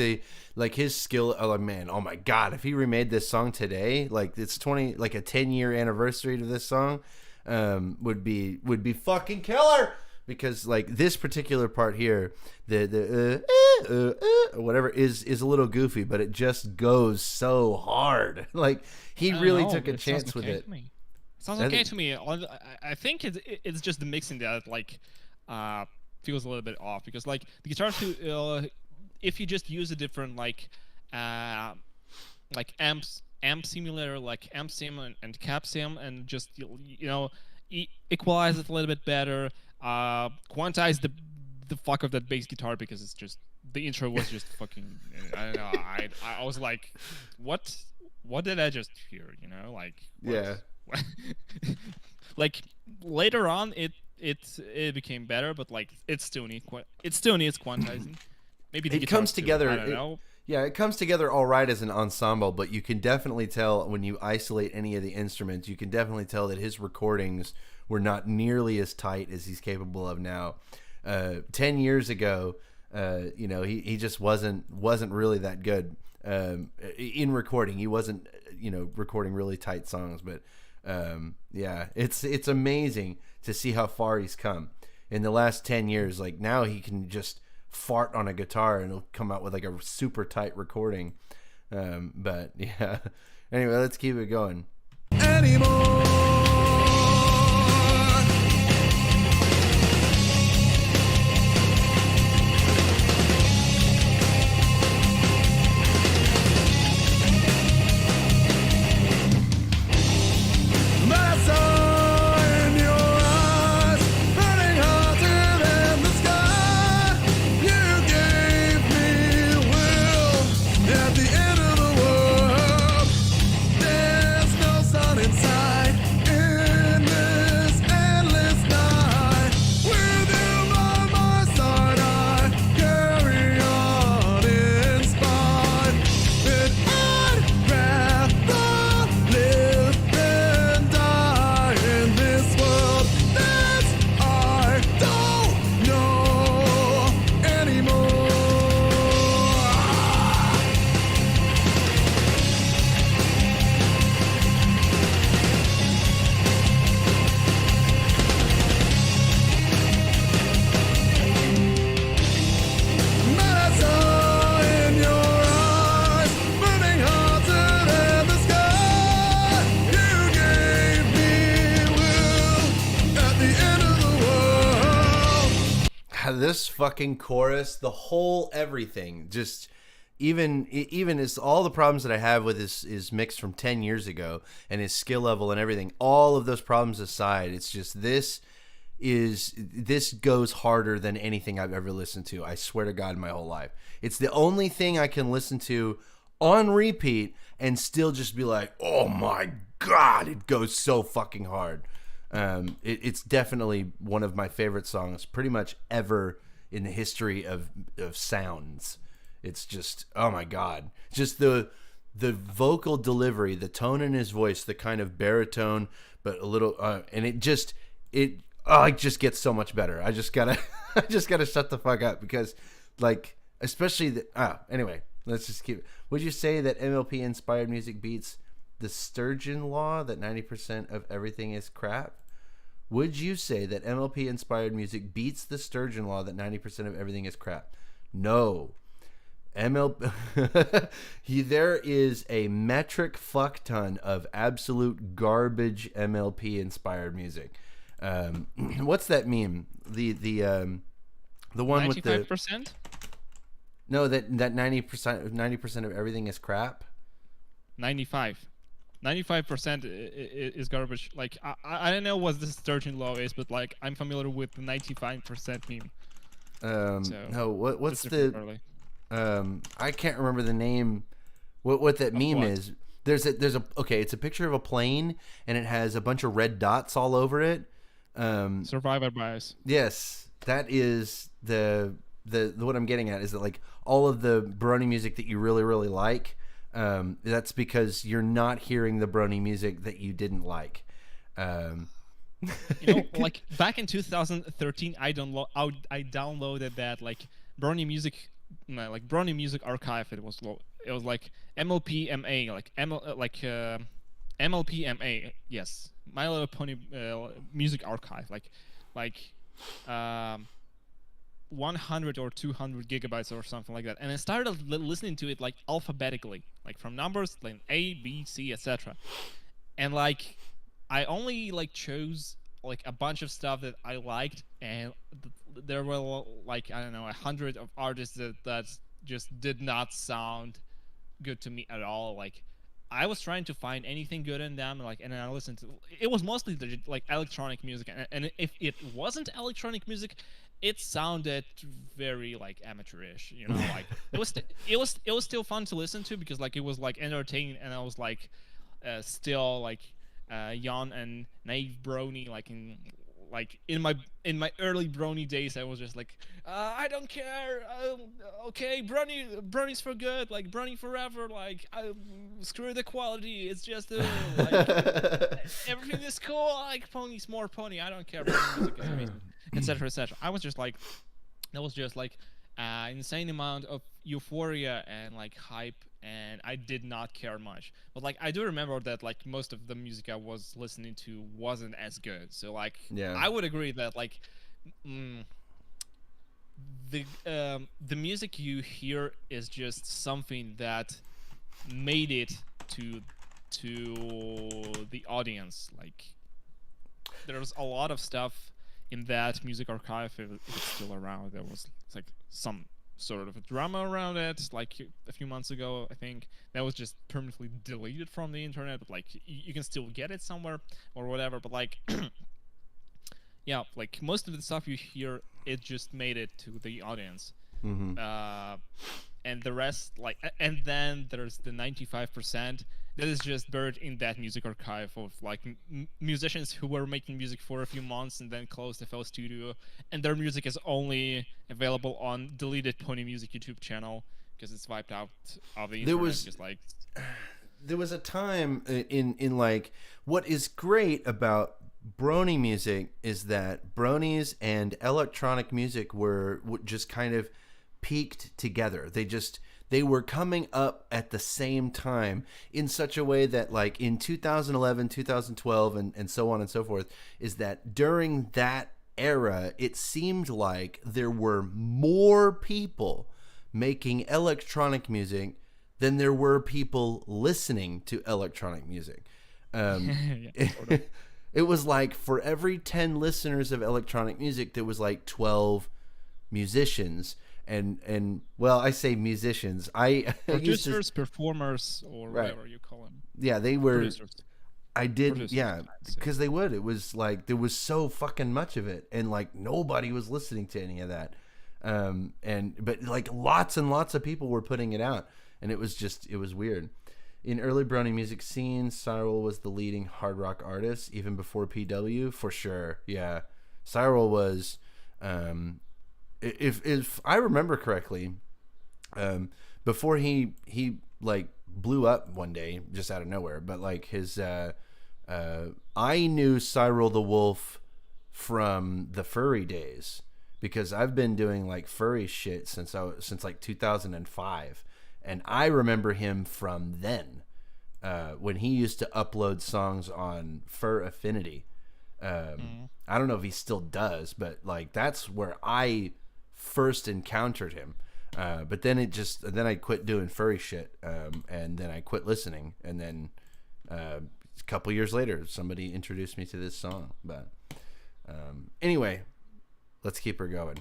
his skill. Oh man, oh my god! If he remade this song today, like it's a 10-year anniversary to this song, would be fucking killer. Because like this particular part here, the or whatever is a little goofy, but it just goes so hard. Like he really took a chance with it. Sounds okay to me. I think it's just the mixing that like feels a little bit off, because like the guitar too, if you just use a different like amp simulator, like amp sim and cap sim, and just equalize it a little bit better, quantize the fuck of that bass guitar, because it's just the intro was just fucking I don't know. I was like, what did I just hear? Like what? Yeah. Like later on it became better, but like it still needs quantizing. Maybe the It guitar comes too, together. I don't know. Yeah, it comes together all right as an ensemble, but you can definitely tell when you isolate any of the instruments, you can definitely tell that his recordings were not nearly as tight as he's capable of now. 10 years ago, he just wasn't really that good in recording. He wasn't, recording really tight songs, but yeah, it's amazing to see how far he's come in the last 10 years. Like now he can just fart on a guitar and it'll come out with like a super tight recording. But yeah, anyway, let's keep it going. Anymore. This fucking chorus, the whole everything, just even is all the problems that I have with his mix from 10 years ago and his skill level and everything, all of those problems aside, it's just this goes harder than anything I've ever listened to. I swear to God, my whole life. It's the only thing I can listen to on repeat and still just be like, oh my God, it goes so fucking hard. It's definitely one of my favorite songs pretty much ever in the history of sounds. It's just, oh my God, just the vocal delivery, the tone in his voice, the kind of baritone, but a little, and it just gets so much better. I just gotta shut the fuck up, because like, especially anyway, let's just keep it. Would you say that MLP inspired music beats the Sturgeon law that 90% of everything is crap? Would you say that MLP inspired music beats the Sturgeon law that 90% of everything is crap? No. There is a metric fuck ton of absolute garbage MLP inspired music. What's that meme? The one 95%? With the 95%? No, that 90% of everything is crap. 95% is garbage. Like I don't know what the Sturgeon law is, but like I'm familiar with the 95% meme. No, what's it's super the early. I can't remember the name. What that meme what? is? There's a okay. It's a picture of a plane and it has a bunch of red dots all over it. Survivor bias. Yes, that is the what I'm getting at is that like all of the Brony music that you really like. That's because you're not hearing the Brony music that you didn't like. Like back in 2013, I downloaded that like Brony music, Brony music archive. It was like MLPMA, MLPMA. Yes, My Little Pony music archive, like 100 or 200 gigabytes or something like that. And I started listening to it like alphabetically, like from numbers, like A, B, C, etc. And like I only like chose like a bunch of stuff that I liked, and there were like, I don't know, 100 of artists that just did not sound good to me at all. Like I was trying to find anything good in them, like, and then I listened to it. Was mostly like electronic music, and if it wasn't electronic music, it sounded very like amateurish, you know. Like it was still fun to listen to because like it was like entertaining, and I was like still like young and naive Brony, like in my early Brony days. I was just like, I don't care, okay, Brony's for good, like Brony forever, like screw the quality, it's just like everything is cool, like Pony's more Pony, I don't care, Brony music is amazing, etc, etc. I was just like, that was just like insane amount of euphoria and like hype, and I did not care much. But like I do remember that like most of the music I was listening to wasn't as good. So like I would agree that like the music you hear is just something that made it to the audience. Like there's a lot of stuff in that music archive, if it's still around. There was like some sort of a drama around it like a few months ago, I think, that was just permanently deleted from the internet, but like you can still get it somewhere or whatever. But like yeah, like most of the stuff you hear, it just made it to the audience. And the rest, like, and then there's the 95% that is just buried in that music archive of like musicians who were making music for a few months and then closed the FL Studio, and their music is only available on deleted Pony Music YouTube channel because it's wiped out of the internet. There was a time in like, what is great about Brony music is that Bronies and electronic music were just kind of peaked together. They were coming up at the same time in such a way that like in 2011, 2012 and so on and so forth, is that during that era it seemed like there were more people making electronic music than there were people listening to electronic music. It was like for every 10 listeners of electronic music there was like 12 musicians. And well, I say musicians. Producers, performers, or whatever you call them. Yeah, they were. Producers. Producers, yeah, because they would. It was like there was so fucking much of it, and like nobody was listening to any of that. But like lots and lots of people were putting it out, and it was weird. In early Brony music scenes, Cyril was the leading hard rock artist, even before PW, for sure. Yeah, Cyril was. If I remember correctly, before he like blew up one day just out of nowhere, but like his I knew Cyril the Wolf from the furry days because I've been doing like furry shit since like 2005, and I remember him from then when he used to upload songs on Fur Affinity. I don't know if he still does, but like that's where I first encountered him. But then then I quit doing furry shit, and then I quit listening, and then a couple years later somebody introduced me to this song. But anyway, let's keep her going.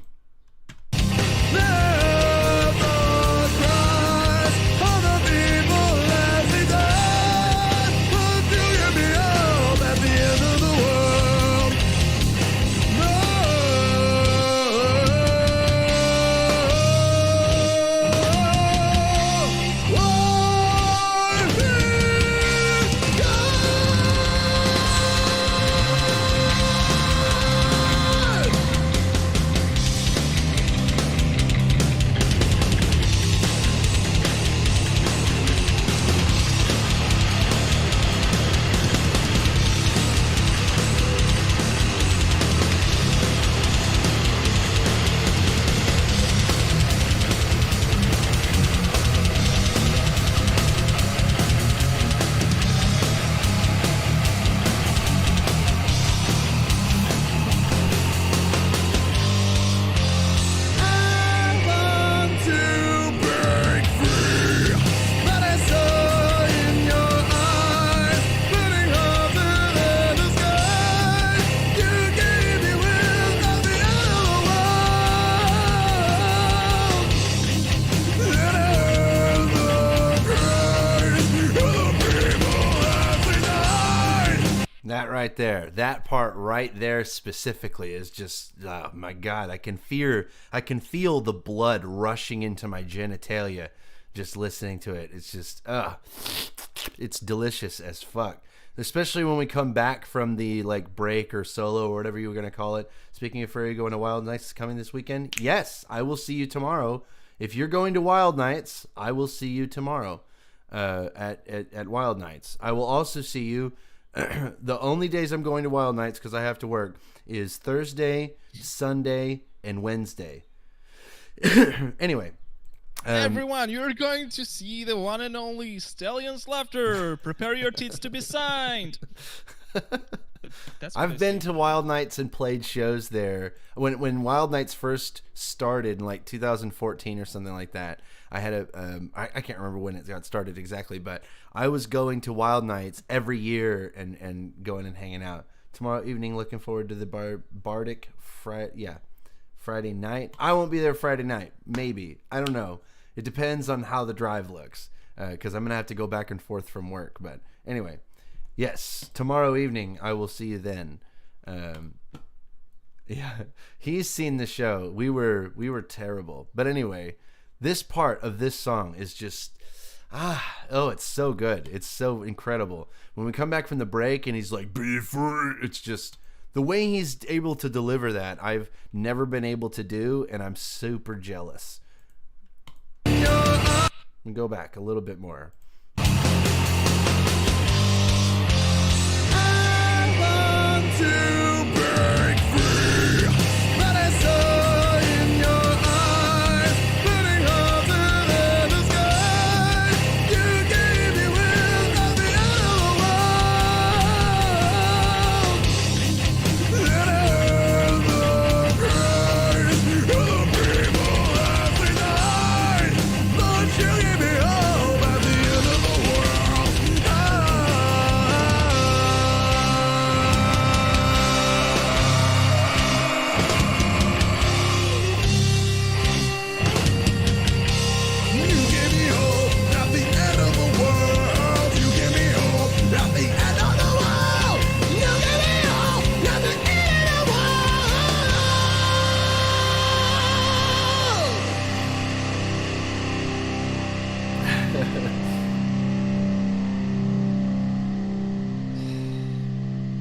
That right there, that part right there specifically is just, oh my God, I can feel the blood rushing into my genitalia just listening to it. It's just, it's delicious as fuck. Especially when we come back from the like break or solo or whatever you were going to call it. Speaking of Furry going to Wild Nights coming this weekend, yes, I will see you tomorrow. If you're going to Wild Nights, I will see you tomorrow at Wild Nights. I will also see you. The only days I'm going to Wild Nights because I have to work is Thursday, Sunday, and Wednesday. Anyway. Everyone, you're going to see the one and only Stellion's Laughter. Prepare your teeth to be signed. I've been to Wild Nights and played shows there. When Wild Nights first started in like 2014 or something like that, I had I can't remember when it got started exactly, but I was going to Wild Nights every year and going and hanging out. Tomorrow evening, looking forward to the Bardic Friday night. I won't be there Friday night. Maybe. I don't know. It depends on how the drive looks because I'm going to have to go back and forth from work. But anyway, yes, tomorrow evening I will see you then. Yeah, he's seen the show. We were terrible. But anyway, this part of this song is just, it's so good. It's so incredible. When we come back from the break and he's like, be free, it's just, the way he's able to deliver that, I've never been able to do, and I'm super jealous. And go back a little bit more. I want to break free, but I saw in your eyes, burning hotter than the sky. You gave me will of the other world. Let out the cries of the people as they die. Lord, you gave me hope at the end of the world. You give me hope at the end of the world. You give me hope at the end of the world. You give me hope at the end of the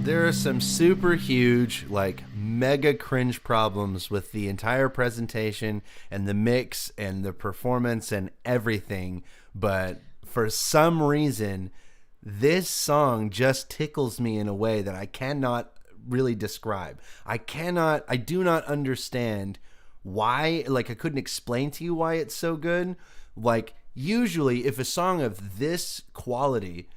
There are some super huge, like mega cringe problems with the entire presentation and the mix and the performance and everything. But for some reason, this song just tickles me in a way that I cannot really describe. I do not understand why, like I couldn't explain to you why it's so good. Like usually if a song of this quality,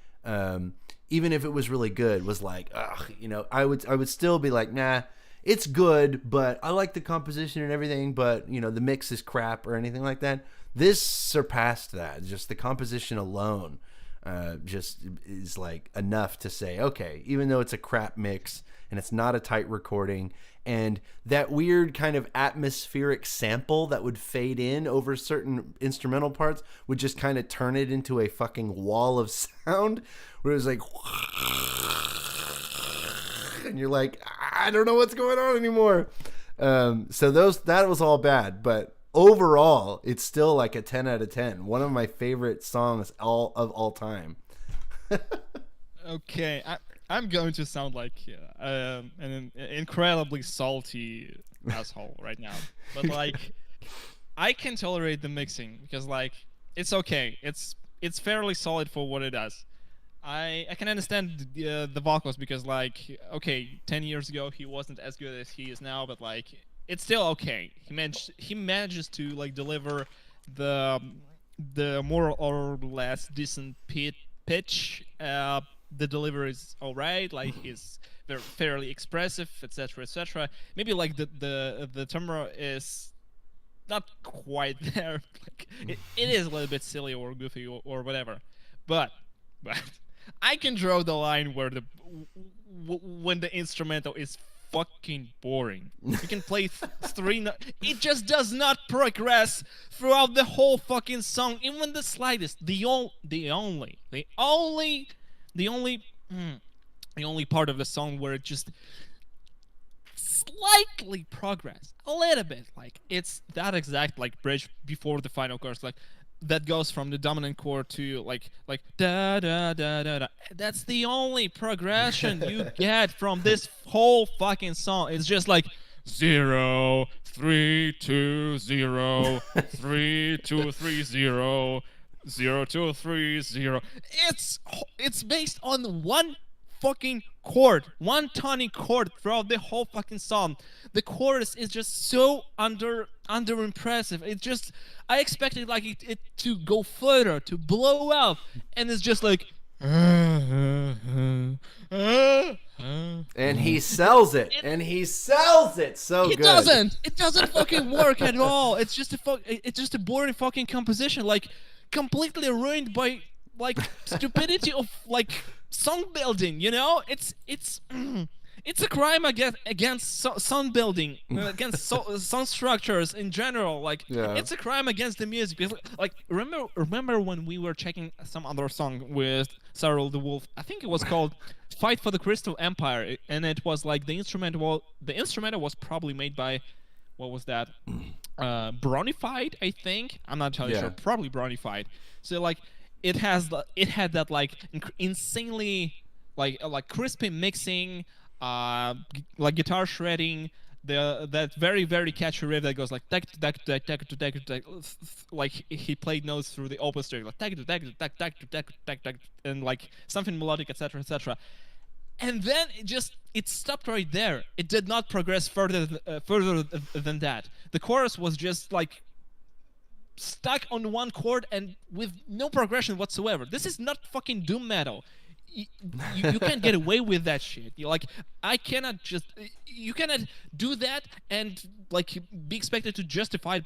even if it was really good, was like, ugh, you know, I would still be like, nah, it's good, but I like the composition and everything, but you know, the mix is crap or anything like that. This surpassed that. Just the composition alone, just is like enough to say, okay, even though it's a crap mix and it's not a tight recording, and that weird kind of atmospheric sample that would fade in over certain instrumental parts would just kind of turn it into a fucking wall of sound where it was like, and you're like, I don't know what's going on anymore. So that was all bad, but overall it's still like a 10 out of 10. One of my favorite songs of all time. Okay, I'm going to sound like an incredibly salty asshole right now, but like I can tolerate the mixing because like it's okay. It's fairly solid for what it does. I can understand the vocals because like okay, 10 years ago he wasn't as good as he is now, but like it's still okay. He manages to like deliver the more or less decent pitch. The delivery is all right, like he's fairly expressive, etc., etc. Maybe like the timbre is not quite there. Like it is a little bit silly or goofy or whatever, but I can draw the line where when the instrumental is fucking boring. You can play it just does not progress throughout the whole fucking song, even the slightest. The only the only part of the song where it just slightly progress a little bit. Like it's that exact like bridge before the final chorus, like that goes from the dominant chord to like da da da da da. That's the only progression you get from this whole fucking song. It's just like 0 3 2 0 3 2 3 0 0 2 3 0. It's based on one fucking chord, one tiny chord throughout the whole fucking song. The chorus is just so under impressive. It just, I expected like it to go further, to blow up, and it's just like and he sells it, so it good. It doesn't fucking work at all. It's just a boring fucking composition, like completely ruined by like stupidity of like song building, you know? It's a crime against sound building, against song structures in general. Like it's a crime against the music. Because, like remember when we were checking some other song with Cyril the Wolf? I think it was called "Fight for the Crystal Empire," and it was like the instrumental was probably made by, what was that? Brownified, I think. I'm not entirely sure. Probably Brownified. So like it had that like insanely like crispy mixing, like guitar shredding, that very very catchy riff that goes like like he played notes through the open string, like and like something melodic, etc., etc. And then it stopped right there. It did not progress further than that. The chorus was just like stuck on one chord and with no progression whatsoever. This is not fucking doom metal. You can't get away with that shit. You cannot do that and like be expected to justify it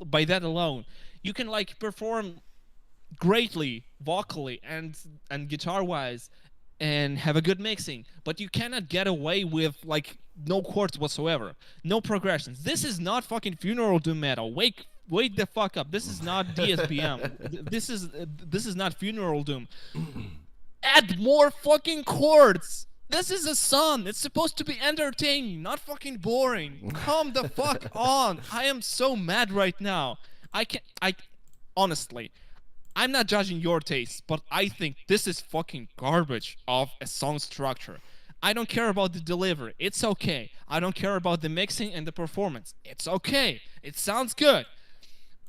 by that alone. You can like perform greatly vocally and guitar wise and have a good mixing, but you cannot get away with like no chords whatsoever, no progressions. This is not fucking funeral doom metal. Wake the fuck up. This is not DSBM. This is not funeral doom. Add more fucking chords. This is a song. It's supposed to be entertaining, not fucking boring. Calm the fuck on. I am so mad right now. I honestly, I'm not judging your taste, but I think this is fucking garbage of a song structure. I don't care about the delivery. It's okay. I don't care about the mixing and the performance. It's okay. It sounds good.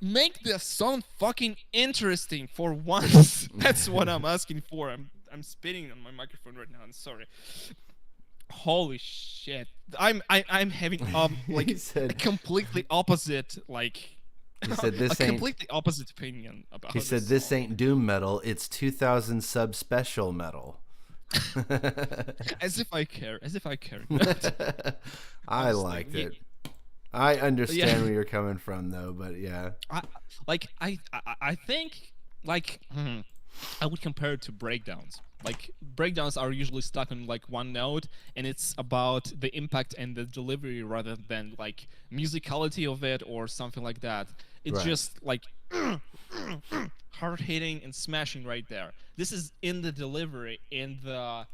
Make the song fucking interesting for once. That's what I'm asking for. I'm spitting on my microphone right now. I'm sorry. Holy shit! I'm having like a completely opposite like. He said this a ain't completely opposite opinion about. He said this ain't doom metal. It's 2000 sub special metal. As if I care. I liked it. I understand where you're coming from, though, but yeah. I think like I would compare it to breakdowns. Like breakdowns are usually stuck on like one note, and it's about the impact and the delivery rather than like musicality of it or something like that. It's just like hard hitting and smashing right there. This is in the delivery, in the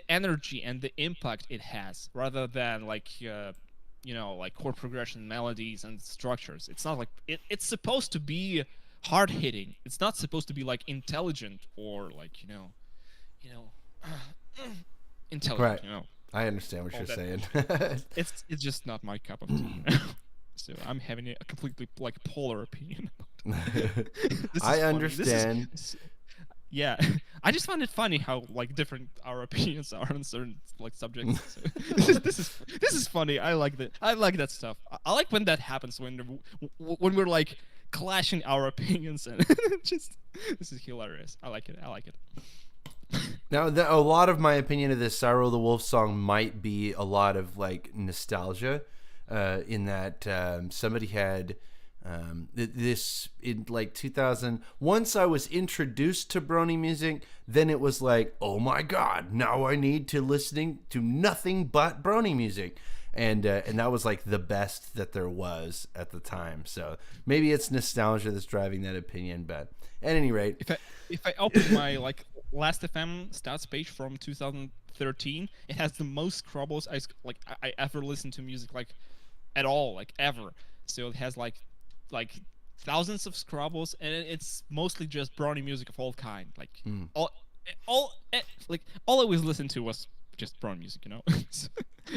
energy and the impact it has, rather than like like chord progression, melodies, and structures. It's not like it's supposed to be hard hitting. It's not supposed to be like intelligent or like intelligent. Right. I understand what you're saying. It's just not my cup of tea. So I'm having a completely like polar opinion. I understand. Yeah, I just find it funny how like different our opinions are on certain like subjects. So, this is funny. I like that. I like that stuff. I like when that happens, when we're like clashing our opinions, and this is hilarious. I like it. Now, a lot of my opinion of this Cyril the Wolf song might be a lot of like nostalgia, in that somebody had. This in like 2000. Once I was introduced to Brony music, then it was like, oh my god, now I need to listening to nothing but Brony music, and that was like the best that there was at the time. So maybe it's nostalgia that's driving that opinion, but at any rate, if I open my like Last FM stats page from 2013. It has the most scrubbles I ever listened to music like at all, like ever. So it has like thousands of scrubbles, and it's mostly just brownie music of all kind. Like all I always listened to was just brown music, you know. So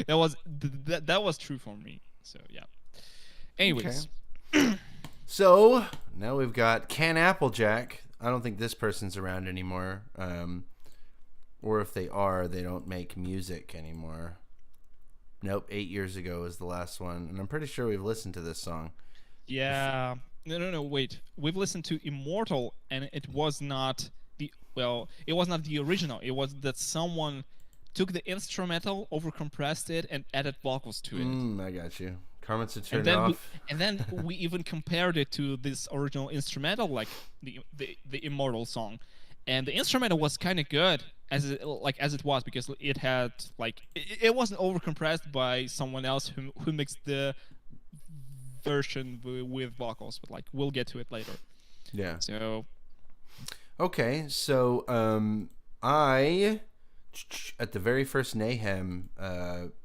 that was true for me. So yeah. Anyways. Okay. So now we've got Canapplejack. I don't think this person's around anymore. Or if they are, they don't make music anymore. Nope, 8 years ago was the last one, and I'm pretty sure we've listened to this song. Yeah. No, wait. We've listened to Immortal, and it was not the original. It was that someone took the instrumental, overcompressed it, and added vocals to it. I got you. Carmen to turn And it then off. and then we even compared it to this original instrumental, like the Immortal song, and the instrumental was kind of good as it was, because it had it wasn't overcompressed by someone else who mixed the version with vocals, but like we'll get to it later. Yeah. So Okay, so I at the very first Mayhem,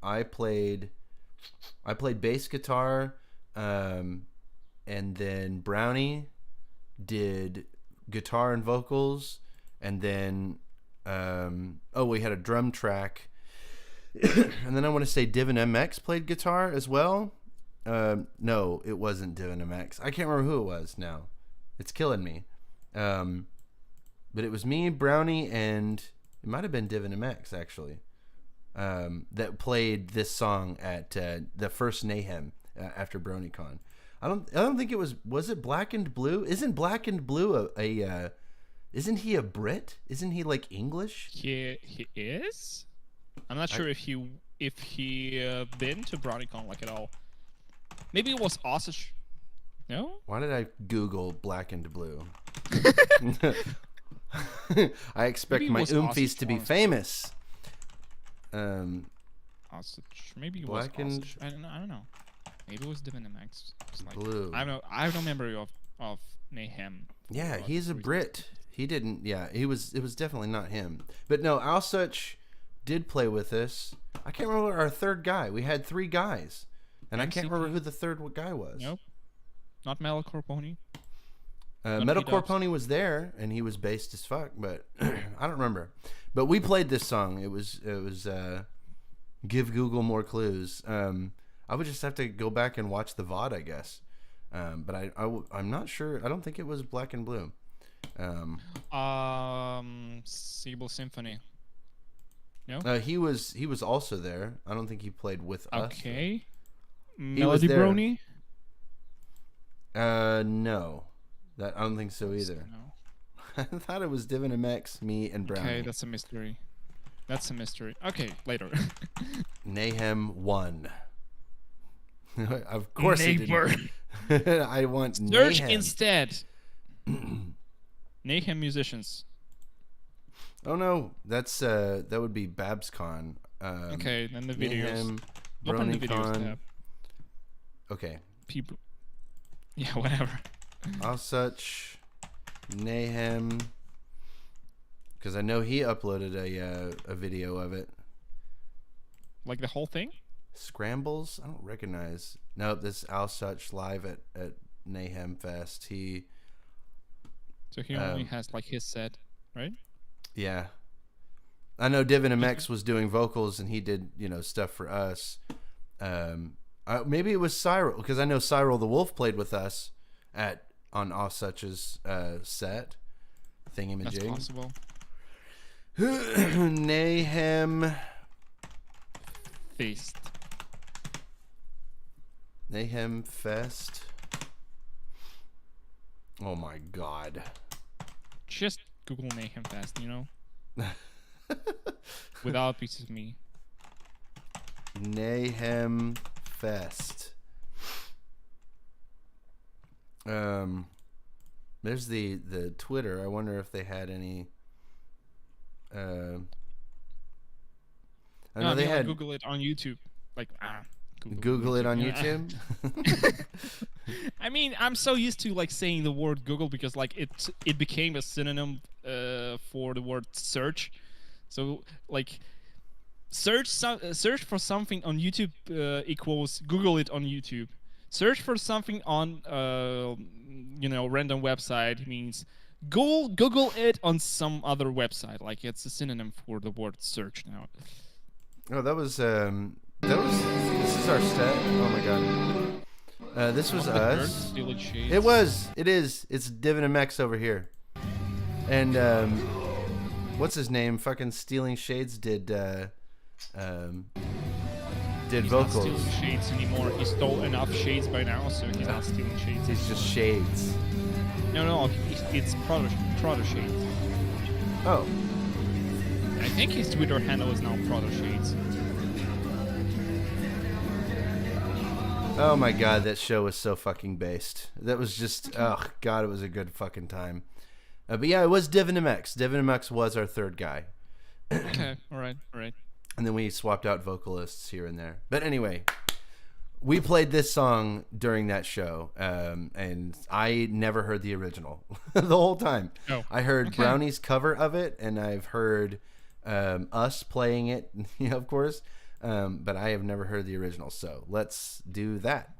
I played bass guitar, and then Brownie did guitar and vocals, and then we had a drum track, and then I want to say Divin MX played guitar as well. No, it wasn't Divin MX. I can't remember who it was now. It's killing me. But it was me, Brownie, and it might have been Divin MX actually. That played this song at the first Mayhem after BronyCon. I don't think it was it Black and Blue? Isn't Black and Blue a isn't he a Brit? Isn't he like English? he is. I'm not sure if he been to BronyCon like at all. Maybe it was Osage. No? Why did I Google Black and Blue? I expect Maybe it my was oomfies Osage to be Forest. famous. Osage. Maybe it Black was and Osage. I don't know. Maybe it was Divin MX. It's like, Blue. I have no memory of Mayhem. Yeah, or he's a reasons. Brit. He didn't. Yeah, it was definitely not him. But no, Alsuch did play with us. I can't remember our third guy. We had 3 guys, and I can't MCP. remember who the third guy was. Nope. Not Metalcore Pony. Metalcore P-Dubs. Pony was there, and he was based as fuck, but I don't remember. But we played this song. It was Give Google More Clues. I would just have to go back and watch the VOD, I guess. But I'm not sure. I don't think it was Black and Blue. Sable Symphony. No. He was also there. I don't think he played with us. Okay. was Melody there. Brony. No, I don't think so either. No. I thought it was Divin MX, me, and Brownie. Okay, that's a mystery. Okay, later. Mayhem 1. Of course it Neighbor. didn't. I want Search Mayhem. instead. Mayhem musicians. Oh no, that's that would be BabsCon. Okay, then the videos. Mayhem, Open the videos BronyCon. tab. Okay. People. Yeah, whatever. Alsuch, Mayhem. Because I know he uploaded a video of it. Like the whole thing? Scrambles? I don't recognize. Nope, this is Alsuch live at Mayhem Fest. So he only has like his set, right? Yeah. I know Divin MX was doing vocals and he did, stuff for us. Maybe it was Cyril, because I know Cyril the Wolf played with us on Alsuch's set. Thingamajig. That's possible. Mayhem Feast. Mayhem Fest. Oh my god. Just Google Mayhem Fest, without pieces of me. Mayhem Fest. There's the Twitter. I wonder if they had any. I know they had Google it on YouTube. Like Google it on Yeah. YouTube. I mean, I'm so used to like saying the word Google because like it became a synonym for the word search. So like search for something on YouTube equals Google it on YouTube. Search for something on random website means Google it on some other website. Like it's a synonym for the word search now. Oh, this is our stat. Oh my god. This was us. It is. It's Divin and Mex over here. And what's his name? Fucking Stealing Shades did He's vocals. not stealing shades anymore. He stole enough shades by now, so he's not stealing shades. He's just shades. No, it's Proto Shades. Oh. I think his Twitter handle is now Proto Shades. Oh my god, that show was so fucking based. That was just, oh god, it was a good fucking time. But yeah, it was Divin and Mex. Divin and Mex was our third guy. Okay, alright. And then we swapped out vocalists here and there. But anyway, we played this song during that show, and I never heard the original the whole time. Oh, I heard okay. Brownie's cover of it, and I've heard us playing it, of course, but I have never heard the original. So let's do that.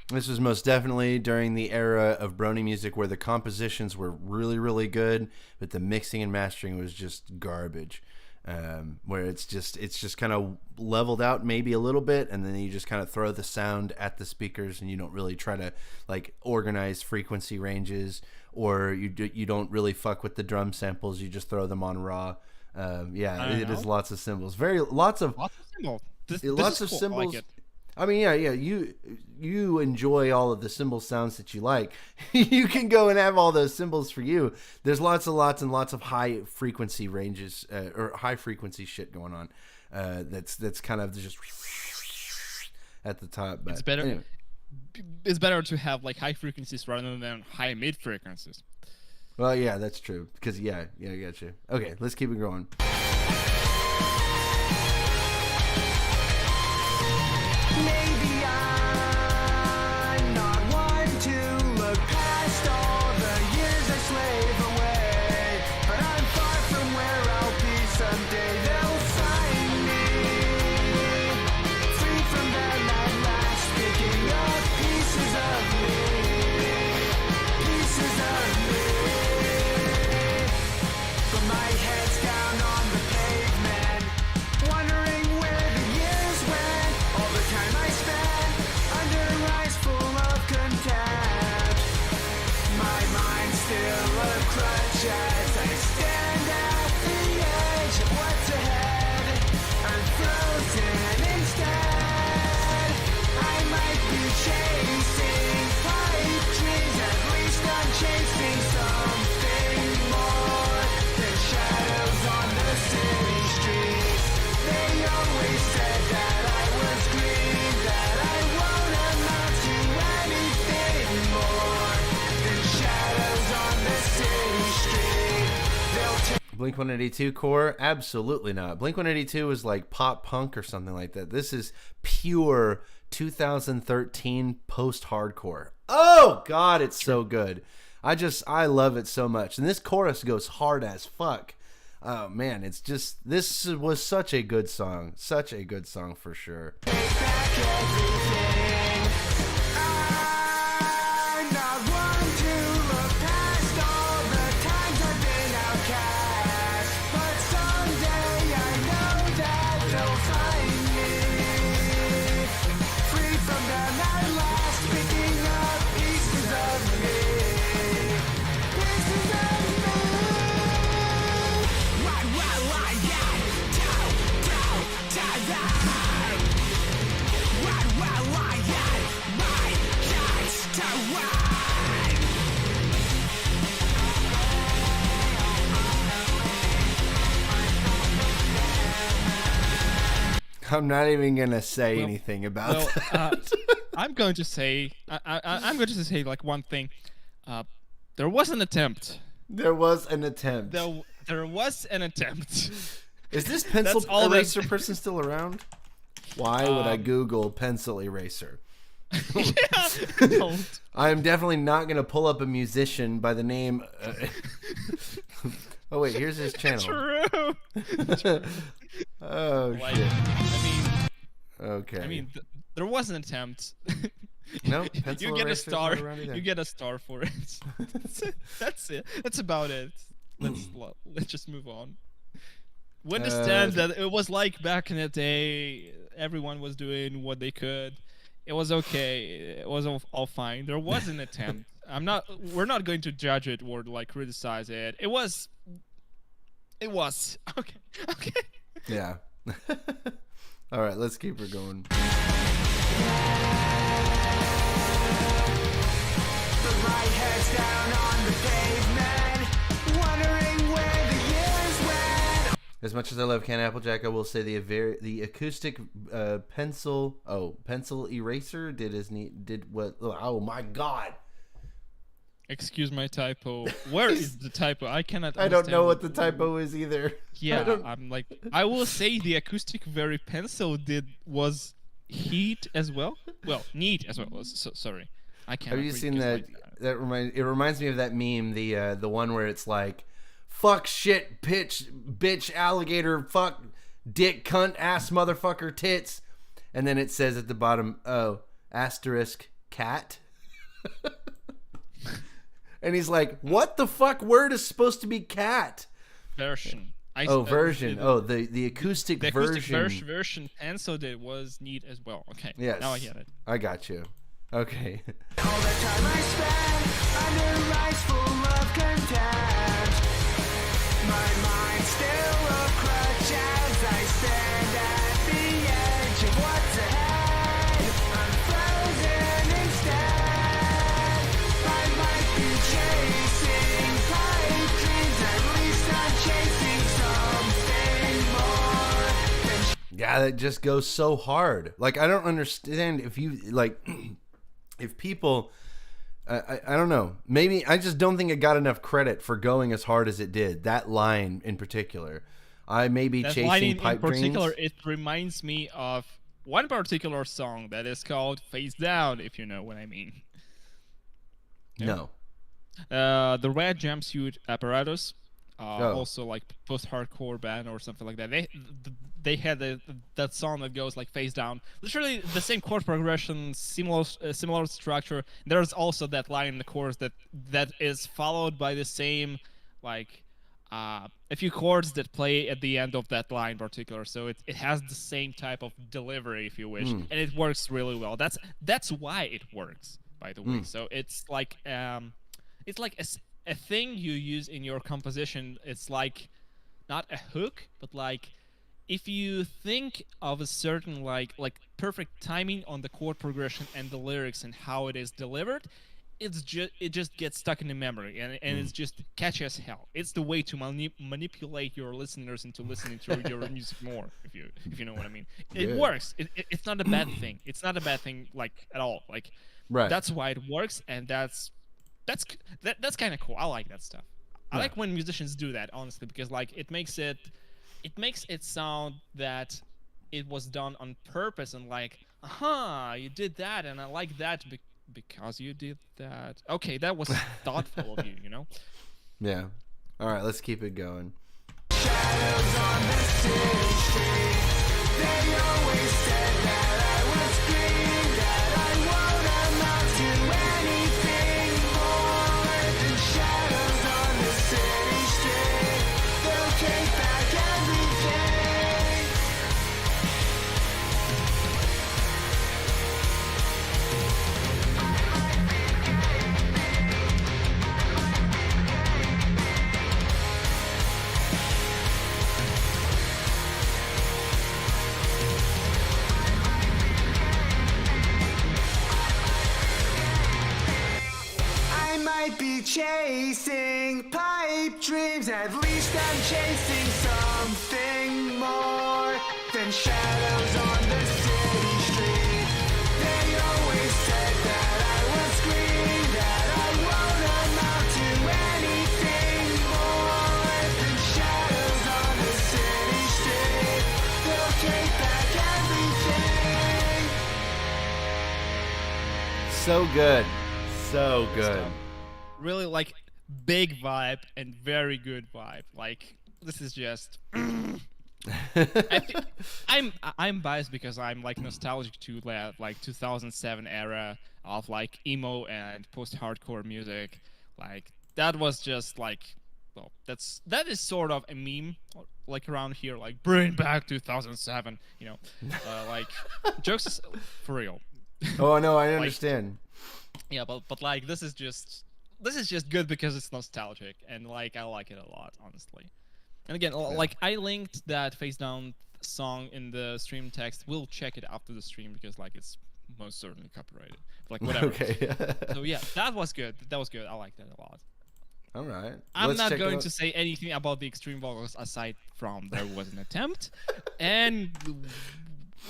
This was most definitely during the era of Brony music where the compositions were really, really good, but the mixing and mastering was just garbage. Where it's just kind of leveled out maybe a little bit, and then you just kind of throw the sound at the speakers, and you don't really try to like organize frequency ranges, or you don't really fuck with the drum samples. You just throw them on raw. It is lots of cymbals. Lots of cymbals. Lots of cool. cymbals. I like it. I mean, yeah. You enjoy all of the cymbal sounds that you like. You can go and have all those cymbals for you. There's lots and lots of high frequency ranges or high frequency shit going on. That's kind of just at the top. But It's better. Anyway. It's better to have like high frequencies rather than high mid frequencies. Well, yeah, that's true. Because I got you. Okay, let's keep it going. Maybe I'm not one to look past all the years I slave away, but I'm far from where I'll be someday. They'll find me free from them at last, picking up pieces of me, but my head's down on the pavement, wondering where the years went. All the time I spent under eyes full of contempt. My mind's still a crutch as I stand at the edge of what's ahead. I'm frozen instead. I might be chasing pipe dreams. At least I'm chasing something more than shadows on the city streets. They always said that I was green, that I won't amount to anything more than shadows on the city street. They'll take Blink-182 core? Absolutely not. Blink-182 is like pop punk or something like that. This is pure 2013 post-hardcore. Oh, God, it's so good. I love it so much. And this chorus goes hard as fuck. Oh, man, this was such a good song. Such a good song for sure. back everything. I'm not one to look past all the times I've been outcast, but someday I know that they'll find me free from them at last, picking up pieces of me, pieces of me. Right. I'm not even gonna say anything about that. I'm going to say I'm going to say like one thing. There was an attempt. There was an attempt. There was an attempt. Is this pencil That's all eraser that- person still around? Why would I Google pencil eraser? Don't. I am definitely not going to pull up a musician by the name. Oh wait, here's his channel. True. Oh Like, shit. I Okay. mean, there was an attempt. No, pencil You get a eraser's star. not around either. You get a star for it. That's it. That's about it. Let's just move on. We understand that it was like back in the day. Everyone was doing what they could. It was okay. It was all fine. There was an attempt. We're not going to judge it or like criticize it. It was. Okay. Okay. Yeah. All right, let's keep her going. As much as I love Canapplejack, I will say the acoustic pencil eraser did what? Oh my god! Excuse my typo. Where is the typo? I cannot. I don't understand know what the typo is either. Yeah, I'm like, I will say the acoustic very pencil was heat as well. Well, neat as well. Sorry, I can't. Have you seen that? It reminds me of that meme, the one where it's like, fuck, shit, pitch, bitch, alligator, fuck, dick, cunt, ass, motherfucker, tits, and then it says at the bottom, oh, asterisk, cat. And he's like, what the fuck word is supposed to be cat? Version. Version. The acoustic the version. Version pencil did was neat as well. Okay. Yes. Now I get it. I got you. Okay. All the time I spent under eyes full of contempt. My mind still a crutch as I stand at the edge of what's ahead. I'm frozen instead. I might be chasing pipe dreams, at least I'm chasing something more than Yeah, that just goes so hard. Like, I don't understand if you, like, if people, I don't know. Maybe, I just don't think it got enough credit for going as hard as it did. That line in particular. I may be That chasing line in pipe particular, dreams. it reminds me of one particular song that is called Face Down, if you know what I mean. No. The Red Jumpsuit Apparatus, Oh. also like post-hardcore band or something like that. They had that song that goes like face down, literally the same chord progression, similar structure. There's also that line in the chorus that is followed by the same like a few chords that play at the end of that line in particular. So it has the same type of delivery, if you wish, and it works really well. That's why it works, by the way. So it's like a thing you use in your composition. It's like not a hook, but like if you think of a certain like perfect timing on the chord progression and the lyrics and how it is delivered, it just gets stuck in the memory, and it's just catchy as hell. It's the way to manipulate your listeners into listening to your music more, if you know what I mean. It works. It's not a bad thing. It's not a bad thing like at all. Like Right. that's why it works, and that's kind of cool. I like that stuff. I like when musicians do that, honestly, because like it makes it sound that it was done on purpose, and like, you did that, and I like that because you did that. Okay, that was thoughtful of you, you know? Yeah. All right, let's keep it going. shadows on the city street. They always said that I was green, that I won't amount to anything more than shadows on the city street. They'll take back everything. I might be chasing pipe dreams, at least I'm chasing something more than shadows on the city street. They always said that I was green, that I won't amount to anything more than shadows on the city street. They'll take back everything. So good. So good. Really like big vibe and very good vibe. Like this is just. I'm biased because I'm like nostalgic to that like 2007 era of like emo and post-hardcore music. Like that was just like, well, that is sort of a meme like around here, like bring back 2007, you know, like jokes for real. Oh no, I understand. Yeah, but like this is just good because it's nostalgic and like I like it a lot, honestly. And again, like I linked that Face Down song in the stream text. We'll check it after the stream because like it's most certainly copyrighted. Like whatever. Okay. So yeah, that was good. That was good. I like that a lot. All right. I'm Let's not check it going out. to say anything about the extreme vocals aside from there was an attempt, and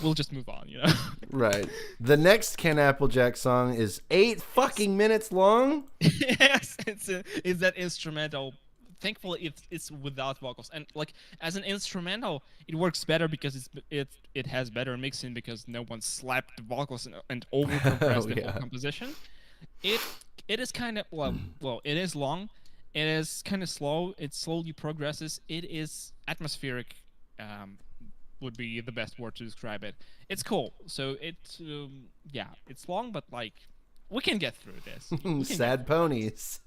we'll just move on. You know. Right. The next Canapplejack song is 8 fucking minutes long. Yes, it's that instrumental. Thankfully, it's without vocals, and like as an instrumental, it works better because it has better mixing because no one slapped the vocals and over compressed the whole composition. It is kind of well, it is long, it is kind of slow. It slowly progresses. It is atmospheric. Would be the best word to describe it. It's cool. So it's long, but like we can get through this. Sad ponies.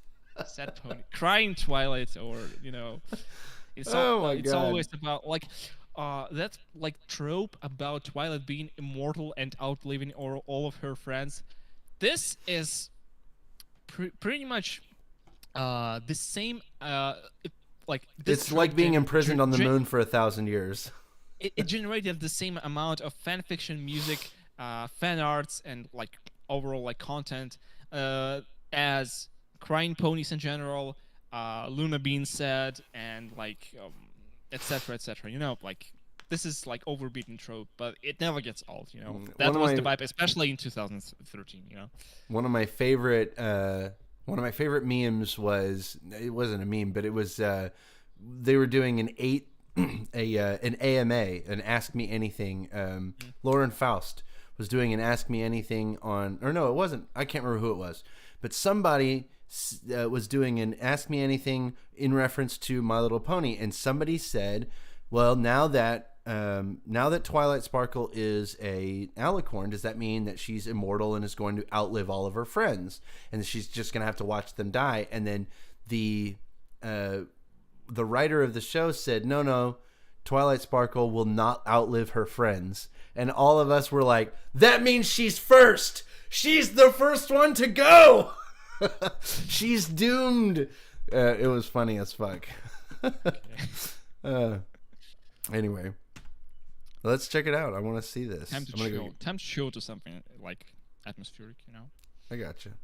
Sad pony, crying Twilight, or you know, it's it's always about like that like trope about Twilight being immortal and outliving all of her friends. This is pretty much the same. It's like being imprisoned on the moon for 1,000 years. It generated the same amount of fan fiction, music, fan arts, and like overall like content as Crying Ponies in general, Luna being sad, and like etc. etc. You know, like this is like overbeaten trope, but it never gets old. You know, that was the vibe, especially in 2013. You know, one of my favorite memes was, it wasn't a meme, but it was they were doing an AMA, an Ask Me Anything. Lauren Faust was doing an Ask Me Anything on, or no, it wasn't. I can't remember who it was, but somebody was doing an Ask Me Anything in reference to My Little Pony, and somebody said, well, now that Twilight Sparkle is a alicorn, does that mean that she's immortal and is going to outlive all of her friends, and she's just going to have to watch them die? And then the writer of the show said, no, Twilight Sparkle will not outlive her friends. And all of us were like, that means she's first. She's the first one to go. She's doomed. It was funny as fuck. Anyway, let's check it out. I want to see this. Time to chill to something like atmospheric, you know. I gotcha.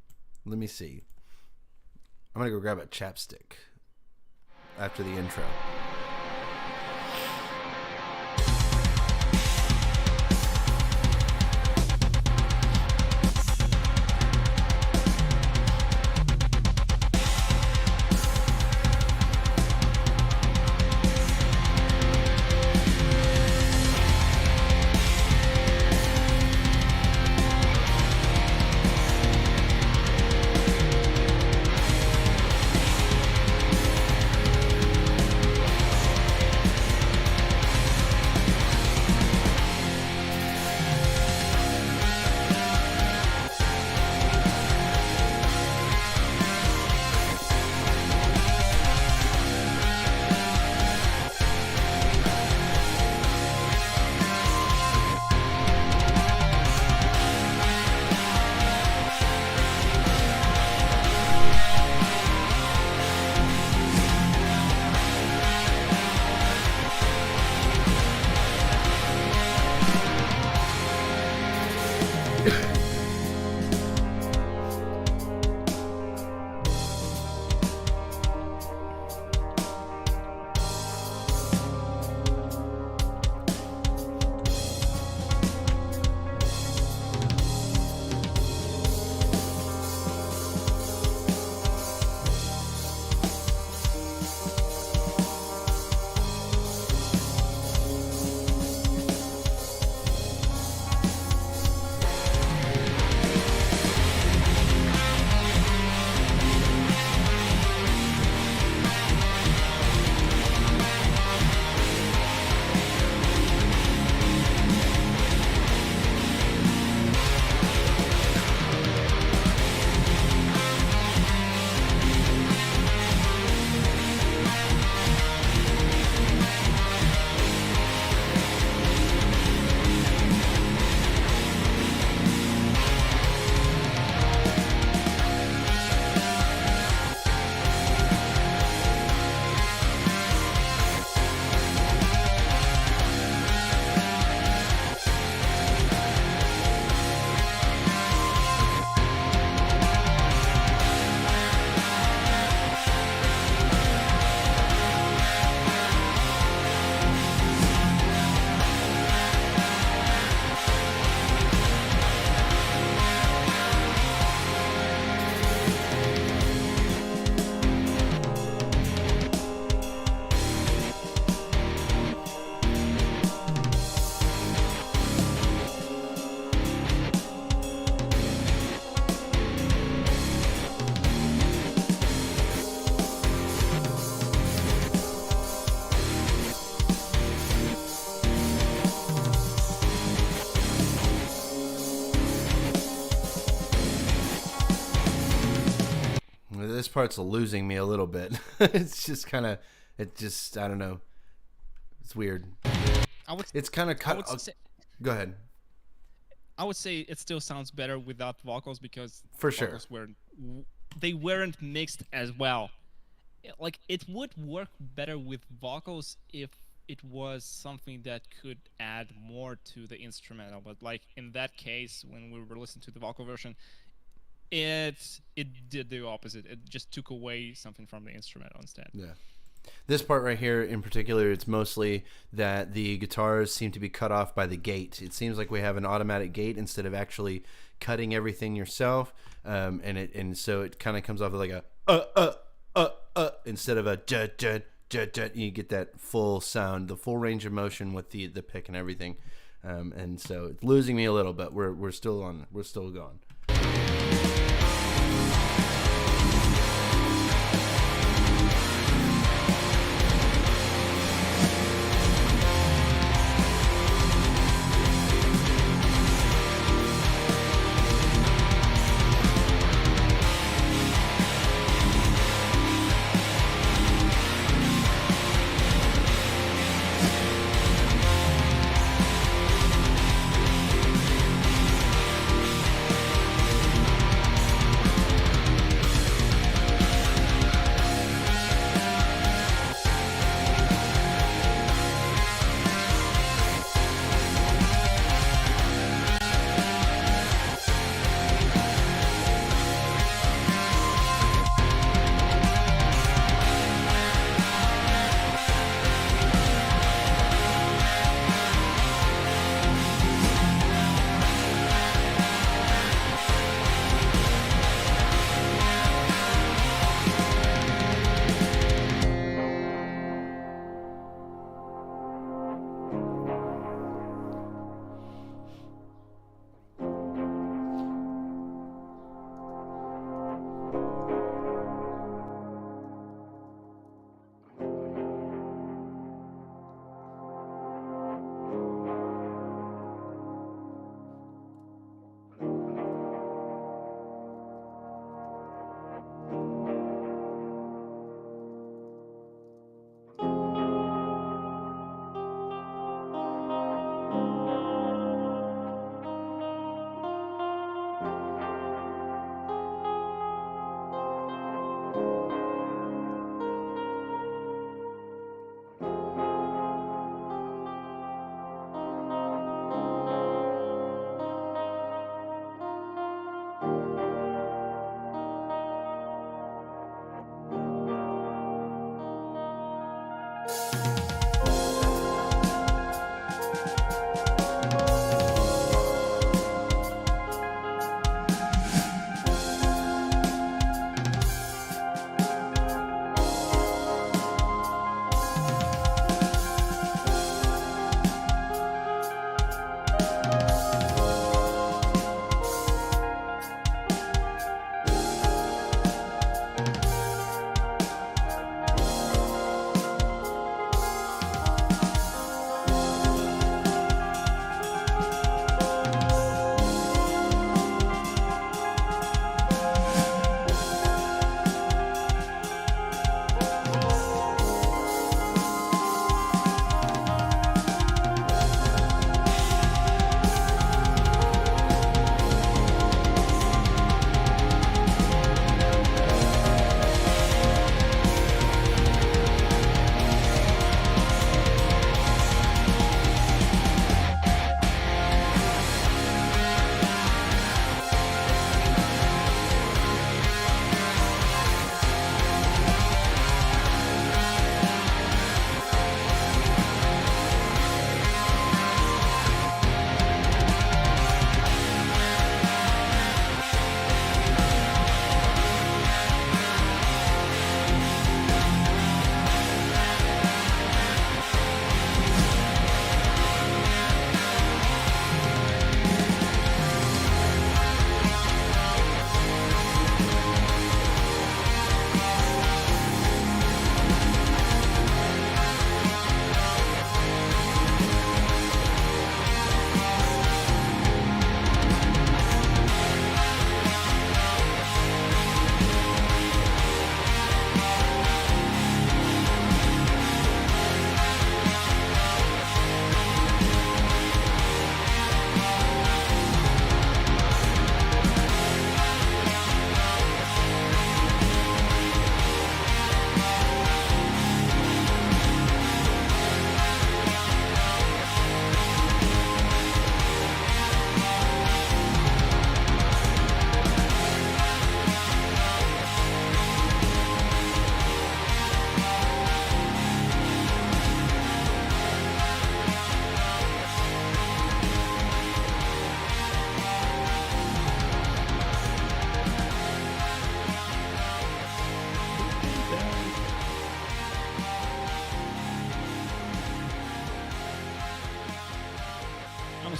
Let me see. I'm gonna go grab a chapstick after the intro. this part's losing me a little bit. It's just kind of, I don't know. It's weird. It's kind of cut. Go ahead. I would say it still sounds better without vocals because For sure. vocals weren't mixed as well. Like, it would work better with vocals if it was something that could add more to the instrumental, but like in that case, when we were listening to the vocal version, it did the opposite. It just took away something from the instrumental instead. Yeah. This part right here in particular, it's mostly that the guitars seem to be cut off by the gate. It seems like we have an automatic gate instead of actually cutting everything yourself, and so it kind of comes off like a instead of a you get that full sound, the full range of motion with the pick and everything, and so it's losing me a little, but we're still going.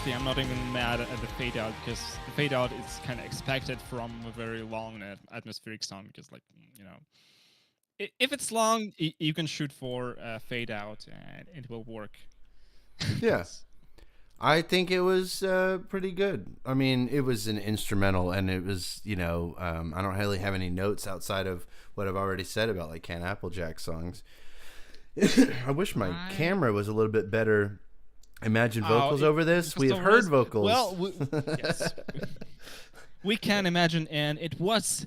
honestly, I'm not even mad at the fade out, because the fade out is kind of expected from a very long atmospheric song, because like, you know, if it's long, you can shoot for fade out and it will work. Yeah. I think it was pretty good. I mean, it was an instrumental, and it was, you know, I don't really have any notes outside of what I've already said about like Canapplejack songs. I wish my camera was a little bit better. Imagine vocals over this. We have heard vocals. Well, yes, we can imagine, and it was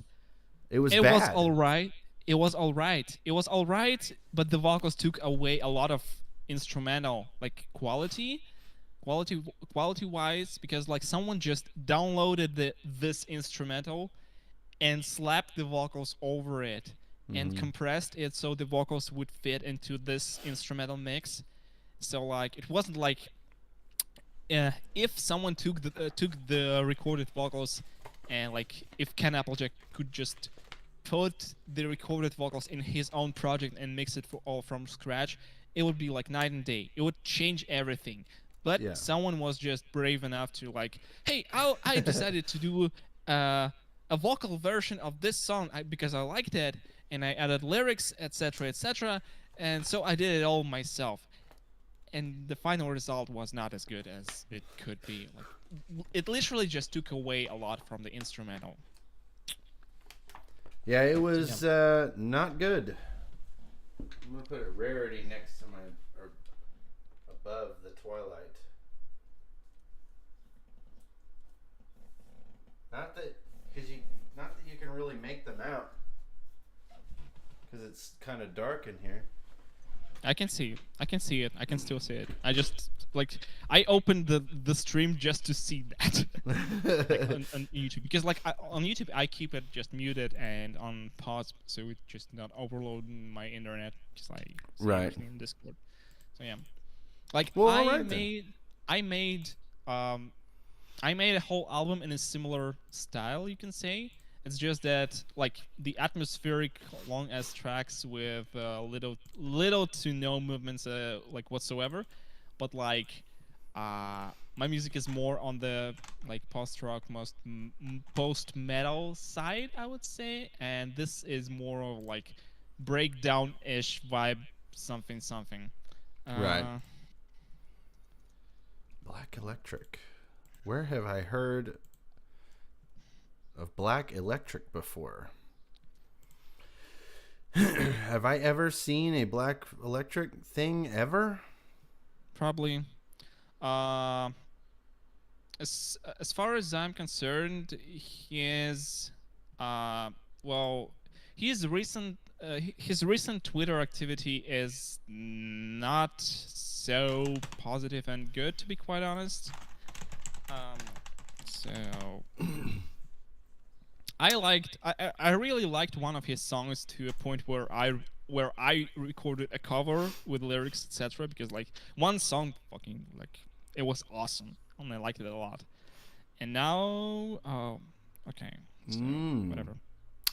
bad. all right. It was all right, but the vocals took away a lot of instrumental like quality wise, because like someone just downloaded this instrumental and slapped the vocals over it and compressed it so the vocals would fit into this instrumental mix. So like it wasn't like if someone took the recorded vocals, and like if Canapplejack could just put the recorded vocals in his own project and mix it all from scratch, it would be like night and day. It would change everything. But someone was just brave enough to like, hey, I decided to do a vocal version of this song because I liked it, and I added lyrics, etc., etc., and so I did it all myself. And the final result was not as good as it could be. Like, it literally just took away a lot from the instrumental. Yeah, it was not good. I'm gonna put a rarity next to or above the Twilight. Not that you can really make them out, because it's kind of dark in here. I can see it. I can still see it. I opened the stream just to see that like on YouTube, because like on YouTube I keep it just muted and on pause, so it's just not overloading my internet, just like in Discord. So yeah, like I made a whole album in a similar style, you can say. It's just that like the atmospheric long ass tracks with little to no movements like whatsoever, but like my music is more on the like post rock, post metal side, I would say, and this is more of like breakdown ish vibe, something. Right. Black Electric. Where have I heard of Black Electric before? Have I ever seen a Black Electric thing ever? Probably. As far as I'm concerned, his recent Twitter activity is not so positive and good, to be quite honest. So I really liked one of his songs to a point where I recorded a cover with lyrics, etc., because like one song fucking like it was awesome and I liked it a lot. And now okay, so, whatever.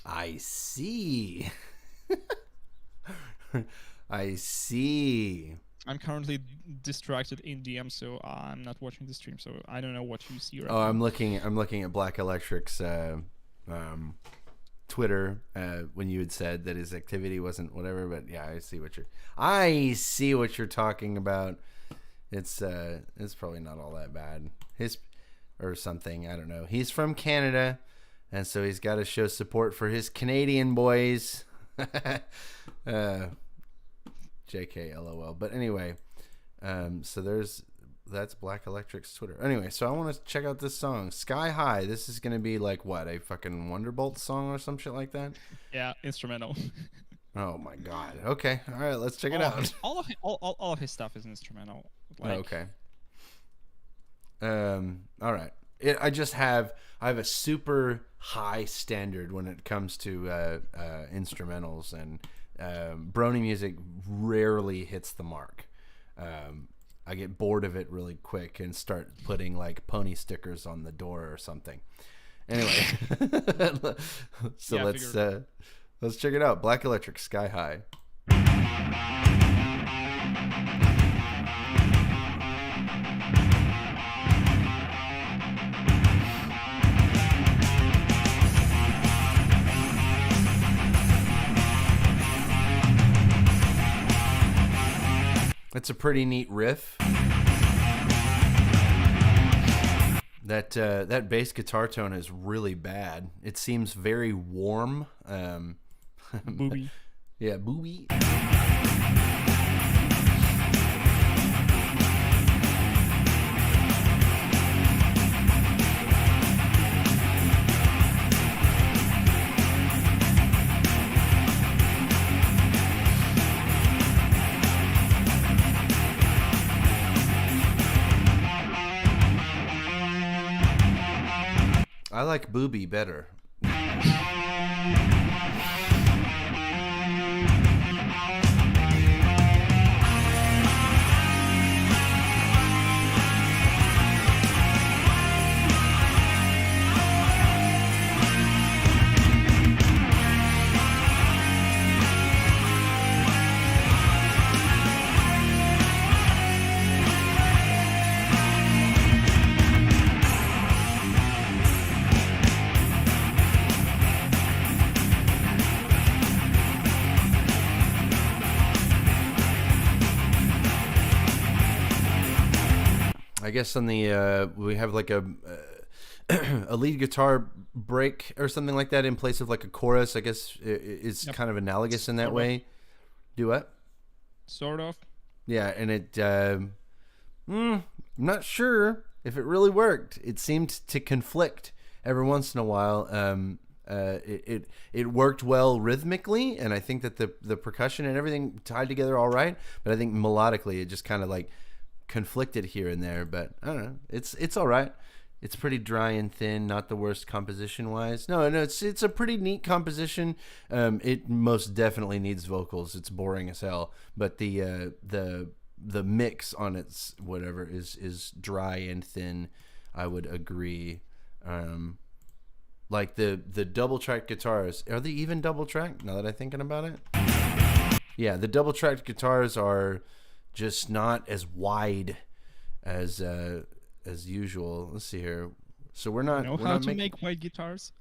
I see. I see. I'm currently distracted in DM, so I'm not watching the stream, so I don't know what you see right now. I'm looking at Black Electric's Twitter when you had said that his activity wasn't whatever, but yeah, I see what you're talking about. It's probably not all that bad. Or something, I don't know. He's from Canada, and so he's got to show support for his Canadian boys. JK LOL. But anyway, so that's Black Electric's Twitter. Anyway, so I want to check out this song, Sky High. This is gonna be like what, a fucking Wonderbolt song or some shit like that? Yeah, instrumental. Oh my god. Okay, all right, let's check it out. All of his stuff is instrumental. Like, okay. All right. I have a super high standard when it comes to instrumentals, and Brony music rarely hits the mark. I get bored of it really quick and start putting like pony stickers on the door or something. Anyway, so yeah, let's check it out. Black Electric, Sky High. It's a pretty neat riff. That bass guitar tone is really bad. It seems very warm. Booby. Yeah, booby. I like booby better. I guess on the we have like a a lead guitar break or something like that in place of like a chorus. I guess is kind of analogous in that way. Do what? Sort of. Yeah, and it I'm not sure if it really worked. It seemed to conflict every once in a while. It worked well rhythmically, and I think that the percussion and everything tied together all right. But I think melodically, it just kind of like conflicted here and there. But I don't know. It's all right. It's pretty dry and thin, not the worst composition wise. No, it's a pretty neat composition. It most definitely needs vocals. It's boring as hell. But the mix on its whatever is dry and thin. I would agree. Like the double track guitars, are they even double tracked now that I'm thinking about it? Yeah, the double tracked guitars are just not as wide as usual. Let's see here. So we're not. Know we're how not to make wide guitars?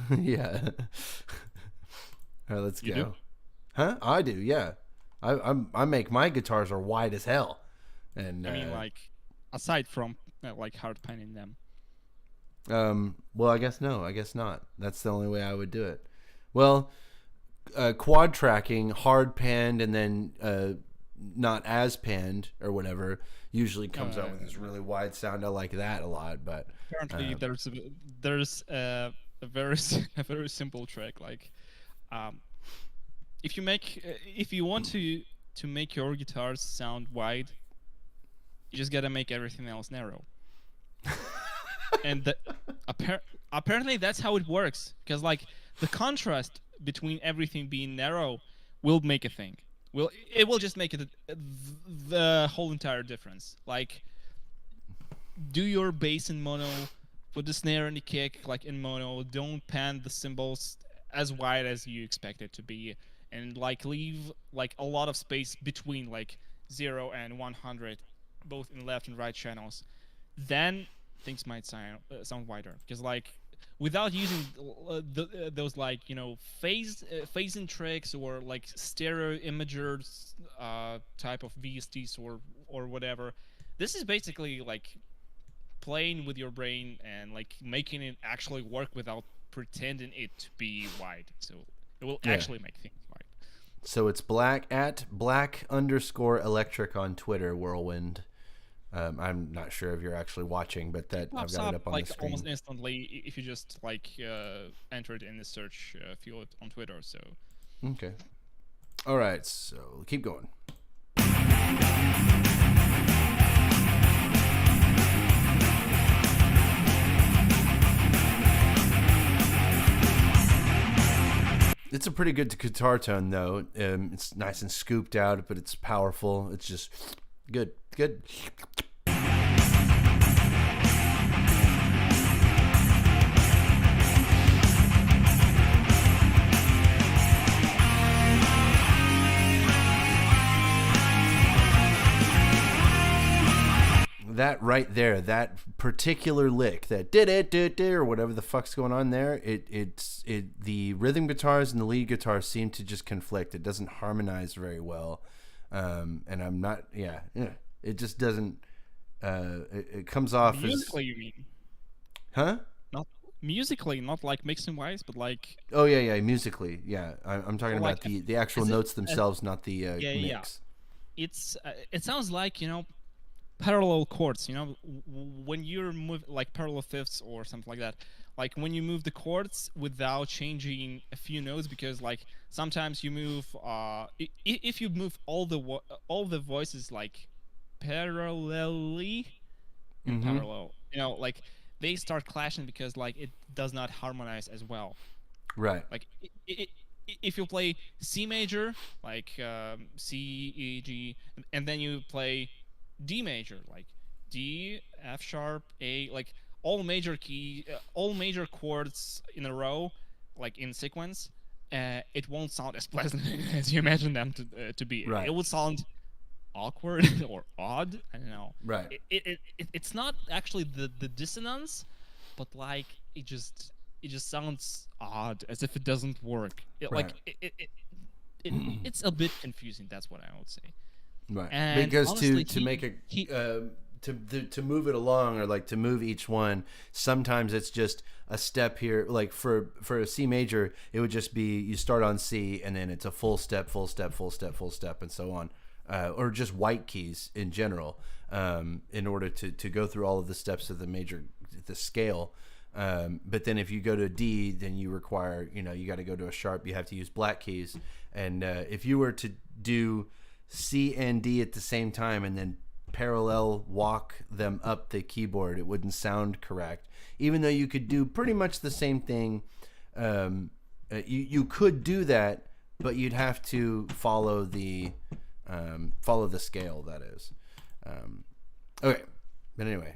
Yeah. All right, let's You go. do? Huh? I do. Yeah. I make my guitars are wide as hell. And I mean, like, aside from like hard panning them. well, I guess no. I guess not. That's the only way I would do it. Well, quad tracking, hard panned, and then not as panned or whatever usually comes out with this really wide sound. I like that a lot, but apparently there's a very a very simple trick. Like, if you want to make your guitars sound wide, you just gotta make everything else narrow. And apparently that's how it works, because like the contrast between everything being narrow will make a thing. It will just make it the whole entire difference. Like, do your bass in mono, put the snare and the kick like in mono. Don't pan the cymbals as wide as you expect it to be, and like leave like a lot of space between like 0 and 100, both in left and right channels. Then things might sound wider, because like without using those like, you know, phasing tricks or like stereo imagers type of VSTs or whatever, this is basically like playing with your brain and like making it actually work without pretending it to be wide. So it will actually make things wide. So it's black_electric on Twitter, Whirlwind. I'm not sure if you're actually watching, but that I've got it up on like the screen. almost instantly if you just like enter it in the search field on Twitter. So Okay. All right. So keep going. It's a pretty good guitar tone, though. It's nice and scooped out, but it's powerful. It's just good. Good. That right there, that particular lick, that did or whatever the fuck's going on there, the rhythm guitars and the lead guitars seem to just conflict. It doesn't harmonize very well. And I'm not. Yeah, it just doesn't. It comes off Musically, you mean? Huh? Not musically, not like mixing wise, but like. Oh yeah, musically, yeah. I'm talking Well, about like, the actual notes themselves, not the yeah. mix. It's it sounds like parallel chords. When you're like parallel fifths or something like that. Like when you move the chords without changing a few notes, because like sometimes you move if you move all the voices like parallelly in parallel, like they start clashing because like it does not harmonize as well. Right. Like if you play C major, like C, E, G, and then you play D major, like D, F sharp, A, like all major chords in a row, like in sequence, it won't sound as pleasant as you imagine them to be. Right. It would sound awkward or odd. I don't know. Right. It's not actually the dissonance, but like it just sounds odd, as if it doesn't work. Right. It's a bit confusing. That's what I would say. Right. And Because honestly, to make a to move it along, or like to move each one, sometimes it's just a step here. Like for a C major, it would just be you start on C and then it's a full step, full step, full step, full step, and so on. Or just white keys in general, in order to go through all of the steps of the scale. But then if you go to D, then you require, you got to go to a sharp. You have to use black keys. And if you were to do C and D at the same time and then parallel walk them up the keyboard, it wouldn't sound correct. Even though you could do pretty much the same thing, you could do that, but you'd have to follow the scale. That is, okay. But anyway.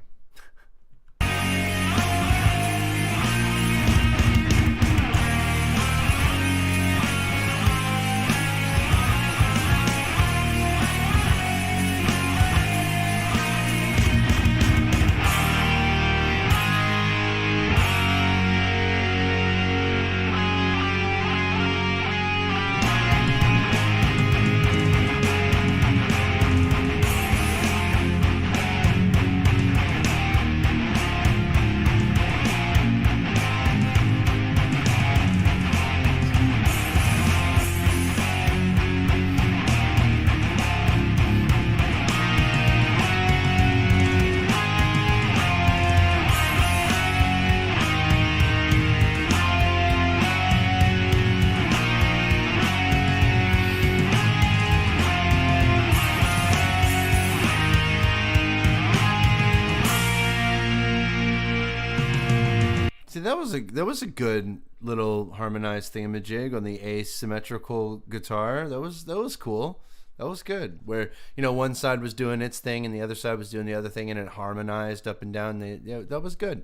That was a good little harmonized thingamajig on the asymmetrical guitar. That was cool. That was good. Where one side was doing its thing and the other side was doing the other thing, and it harmonized up and down. That was good.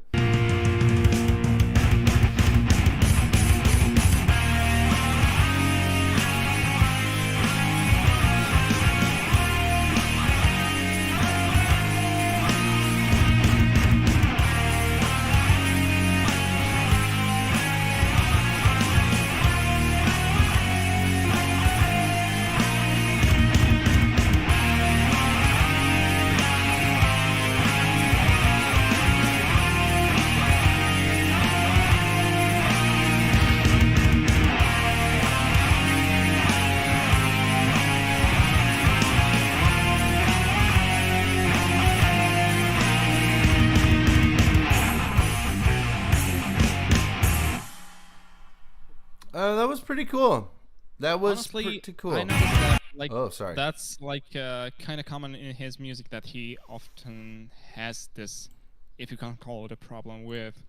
That was pretty cool. That was Honestly, pretty cool. I noticed that, like, Oh, sorry. that's like kind of common in his music, that he often has this, if you can call it a problem, with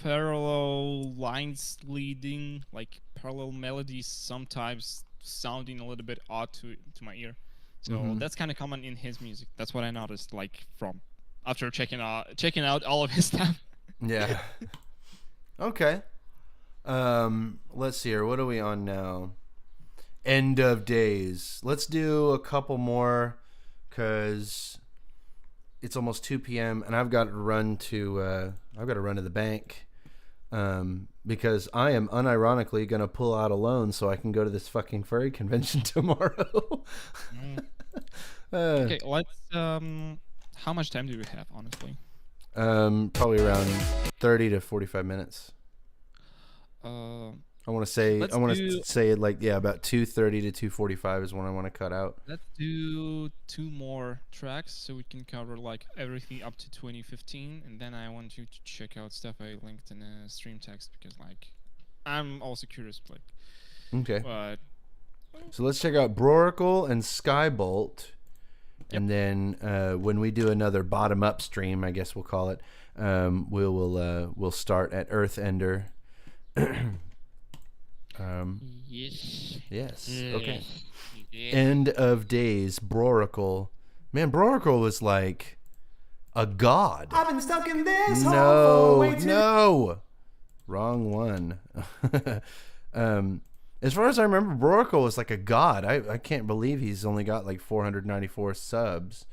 parallel lines leading, like parallel melodies sometimes sounding a little bit odd to my ear. So that's kind of common in his music. That's what I noticed, like, from after checking out all of his stuff. Yeah. Okay. Let's see here. What are we on now? End of Days. Let's do a couple more, because it's almost 2 p.m. and I've got to run to the bank. because I am unironically going to pull out a loan so I can go to this fucking furry convention tomorrow. Okay, let's. How much time do we have, honestly? Probably around 30 to 45 minutes. I want to say about 2:30 to 2:45 is when I want to cut out. Let's do 2 more tracks so we can cover like everything up to 2015, and then I want you to check out stuff I linked in a stream text because like I'm also curious, like. Okay. But so let's check out Broracle and SkyBolt, and then when we do another bottom up stream, I guess we'll call it. We'll start at Earthender. Yes. Okay. End of Days, Broracle. Man, Broracle was like a god. I've been stuck in this hole for way too No. Wrong one. As far as I remember, Broracle was like a god. I can't believe he's only got like 494 subs.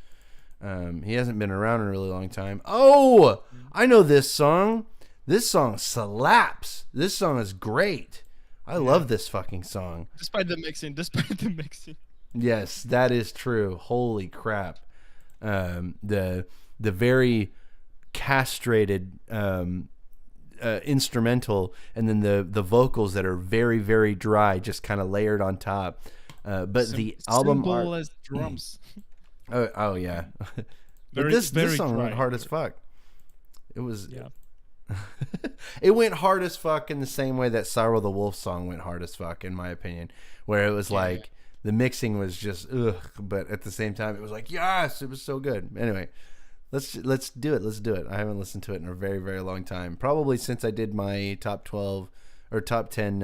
He hasn't been around in a really long time. Oh, I know this song. This song slaps. This song is great. I love this fucking song. despite the mixing. Yes, that is true. Holy crap. The very castrated instrumental, and then the vocals that are very, very dry, just kind of layered on top. But the album art, as drums. Oh yeah. But Very, this very song went dry. hard as fuck. It was. Yeah. It went hard as fuck in the same way that Cyril the Wolf song went hard as fuck, in my opinion, where it was like the mixing was just ugh, but at the same time it was like yes, it was so good. Anyway, let's do it. Let's do it. I haven't listened to it in a very, very long time, probably since I did my top 12 or top 10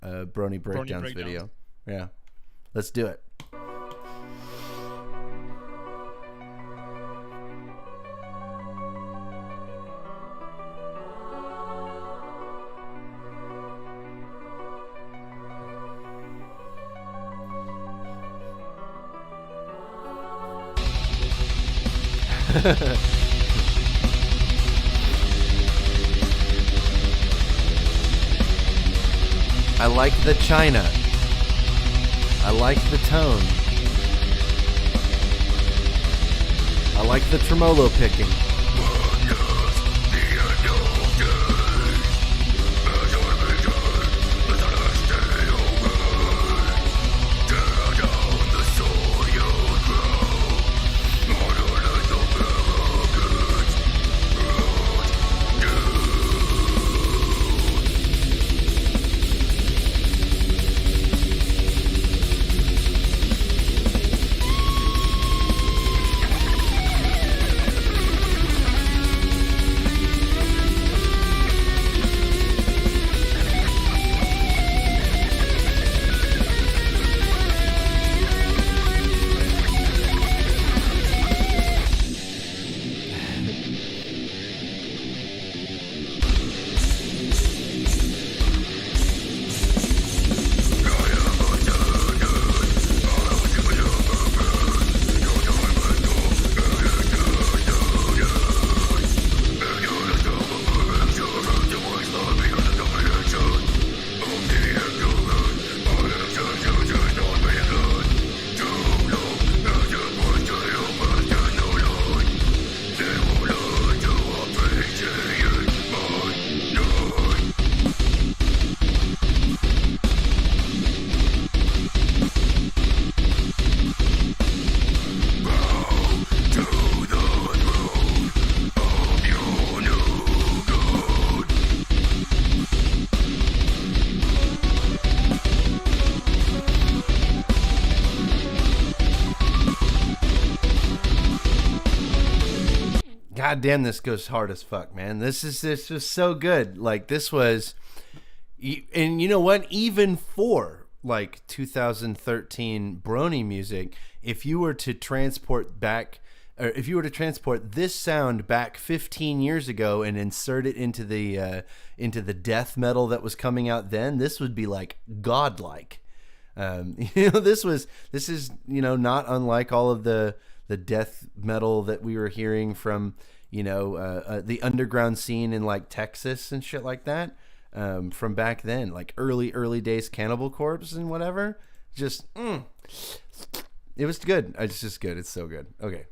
Brony breakdowns video. Yeah, let's do it. I like the China. I like the tone. I like the tremolo picking. God damn, this goes hard as fuck, man. This was so good. Like, this was, and you know what? Even for like 2013 Brony music, if you were to transport this sound back 15 years ago and insert it into the death metal that was coming out then, this would be like godlike. This is not unlike all of the death metal that we were hearing from the underground scene in like Texas and shit like that. from back then, like early days Cannibal Corpse and whatever. Just it was good. It's just good. It's so good. Okay.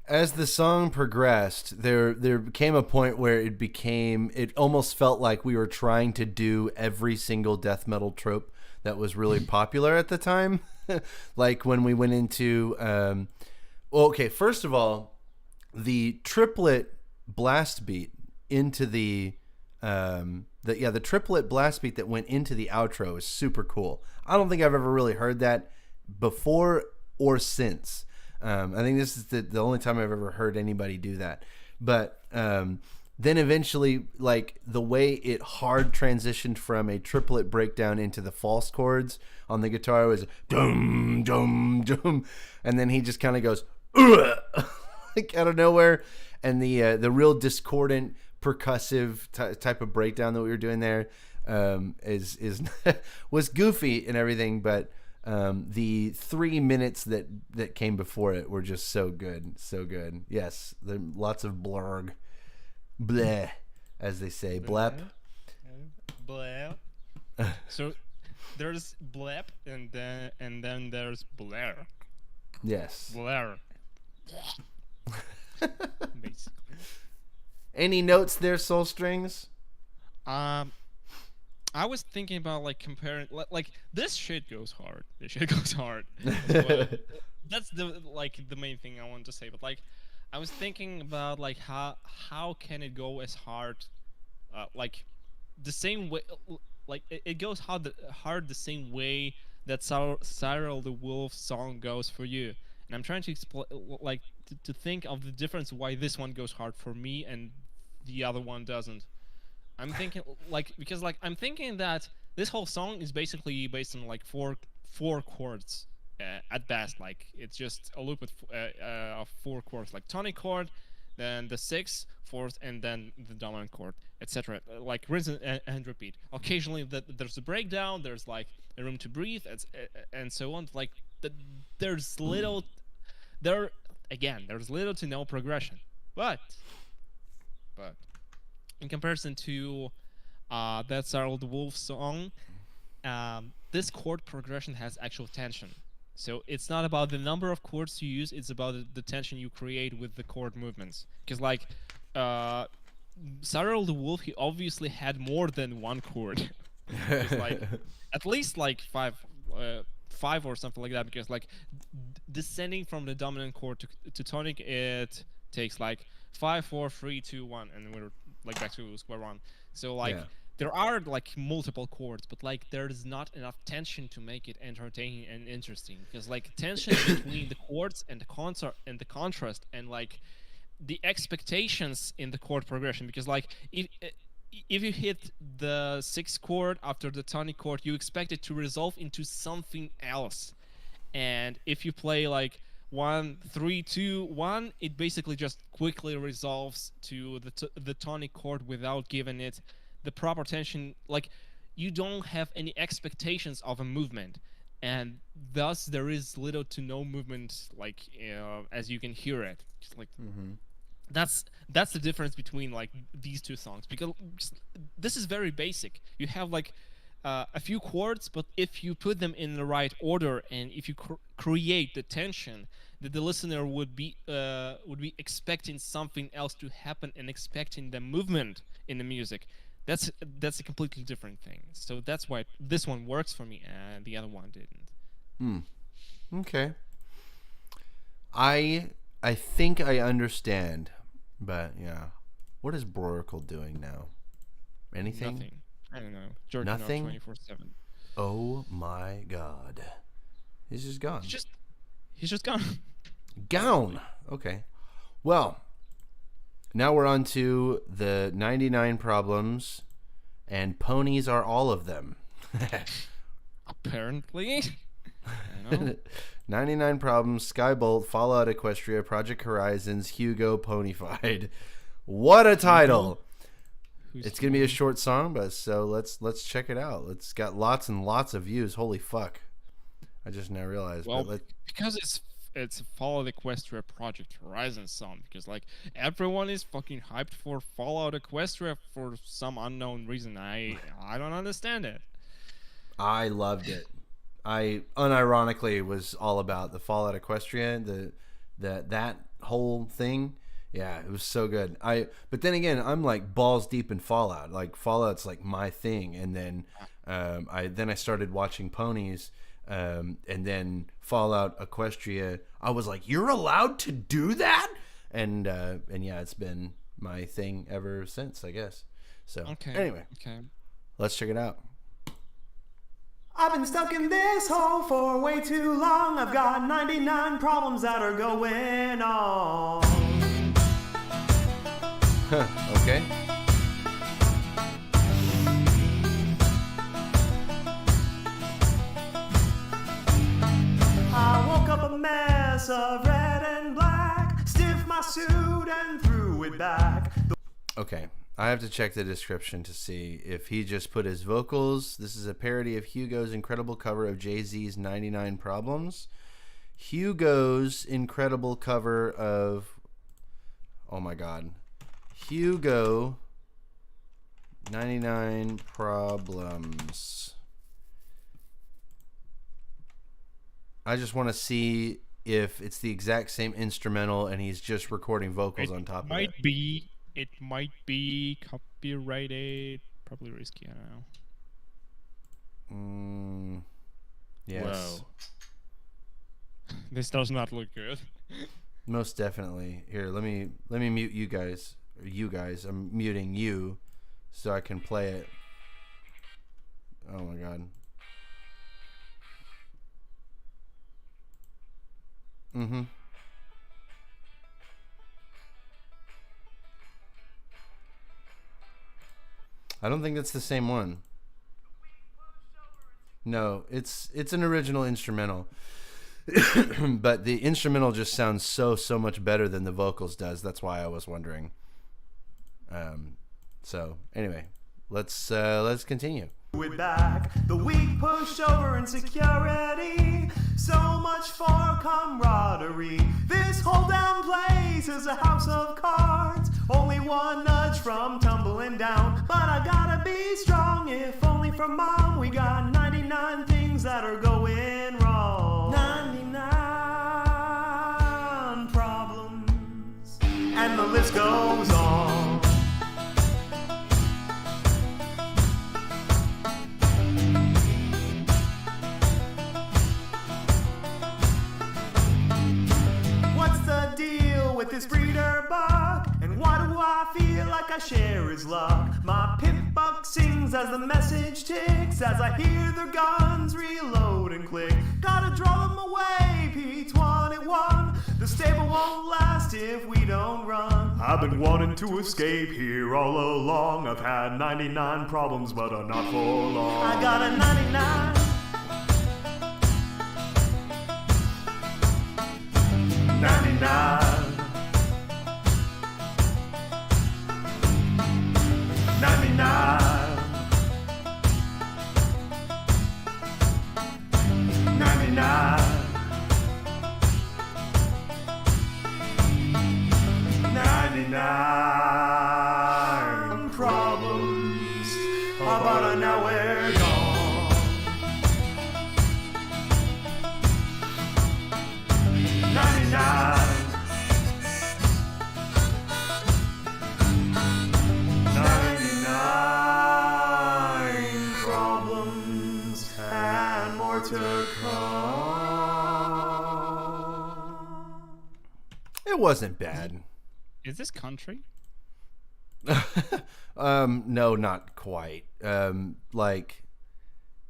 As the song progressed, there came a point where it almost felt like we were trying to do every single death metal trope that was really popular at the time. Like when we went into first of all, the triplet blast beat into the triplet blast beat that went into the outro is super cool. I don't think I've ever really heard that before or since. I think this is the only time I've ever heard anybody do that. But then eventually, like, the way it hard transitioned from a triplet breakdown into the false chords on the guitar was dum dum dum, and then he just kind of goes like out of nowhere, and the real discordant percussive type of breakdown that we were doing there was goofy and everything, but the 3 minutes that came before it were just so good. Yes, there lots of blurg, bleh, as they say, blep. So there's blep, and then there's blare. Yes. Blare. Basically. Any notes there, Soul Strings? I was thinking about like comparing, like this shit goes hard. This shit goes hard. That's the main thing I wanted to say. But like, I was thinking about like how can it go as hard, like the same way, like it goes hard the same way that Cyril the Wolf song goes for you. And I'm trying to explain, like to think of the difference why this one goes hard for me and the other one doesn't. I'm thinking I'm thinking that this whole song is basically based on like four chords at best. Like it's just a loop of 4 chords, like tonic chord, then the 6th, 4th, and then the dominant chord, etc. Like rinse and repeat. Occasionally there's a breakdown. There's like a room to breathe, and so on. Like there's little to no progression, but in comparison to that Cyril the Wolf song, this chord progression has actual tension. So it's not about the number of chords you use, it's about the tension you create with the chord movements. Because like Cyril the Wolf, he obviously had more than one chord. Like at least like five or something like that, because like descending from the dominant chord to tonic, it takes like 5, 4, 3, 2, 1, and we're like back to square one. So like there are like multiple chords, but like there's not enough tension to make it entertaining and interesting, because like tension between the chords and the contrast and like the expectations in the chord progression, because like if you hit the 6th chord after the tonic chord, you expect it to resolve into something else. And if you play like 1 3 2 1, it basically just quickly resolves to the tonic chord without giving it the proper tension. Like, you don't have any expectations of a movement, and thus there is little to no movement, like as you can hear it. Just like that's the difference between like these two songs, because this is very basic. You have like a few chords, but if you put them in the right order and if you create the tension, that the listener would be expecting something else to happen and expecting the movement in the music. That's a completely different thing. So that's why this one works for me and the other one didn't. Okay. I think I understand, but yeah. What is Broracle doing now? Anything? Nothing. I don't know. Jerking Nothing? 24/7. Oh my god. He's just gone. He's just gone. Gone. Okay. Well, now we're on to the 99 problems, and ponies are all of them. Apparently. I know. 99 problems, SkyBolt, Fallout Equestria, Project Horizons, Hugo, Ponyfied. What a title! It's gonna be a short song, but so let's check it out. It's got lots and lots of views. Holy fuck! I just now realized. Well, because it's a Fallout Equestria Project Horizon song, because like everyone is fucking hyped for Fallout Equestria for some unknown reason. I don't understand it. I loved it. I unironically was all about the Fallout Equestria, that whole thing. Yeah, it was so good. But then again, I'm like balls deep in Fallout. Like Fallout's like my thing, and then I started watching ponies, and then Fallout Equestria. I was like, you're allowed to do that, and yeah, it's been my thing ever since, I guess. So anyway, let's check it out. I've been stuck in this hole for way too long. I've got 99 problems that are going on. Okay. I woke up a mess of red and black, stiffed my suit and threw it back. Okay, I have to check the description to see if he just put his vocals. This is a parody of Hugo's incredible cover of Jay-Z's 99 Problems. Hugo's incredible cover of... Oh my god. Hugo 99 Problems. I just want to see if it's the exact same instrumental and he's just recording vocals on top of it. It might be copyrighted. Probably risky, I don't know. Yes. Whoa. This does not look good. Most definitely. Here, let me mute you guys. Or you guys. I'm muting you so I can play it. Oh my god. I don't think that's the same one. No, it's an original instrumental. But the instrumental just sounds so much better than the vocals does. That's why I was wondering. So anyway, let's continue. It back. The weak push over insecurity. So much for camaraderie. This whole damn place is a house of cards. Only one nudge from tumbling down. But I gotta be strong, if only for mom. We got 99 things that are going wrong. 99 problems. And the list goes on. What's the deal with this breeder buck? And why do I I feel like I share his luck. My pit buck sings as the message ticks, as I hear their guns reload and click. Gotta draw them away, P21. The stable won't last if we don't run. I've been wanting to escape here all along. I've had 99 problems, but not for long. I got a 99. 99. 99. 99. 99 problems, but now we're gone. 99. 99 problems and more to come. It wasn't bad. Is this country? No, not quite. Like,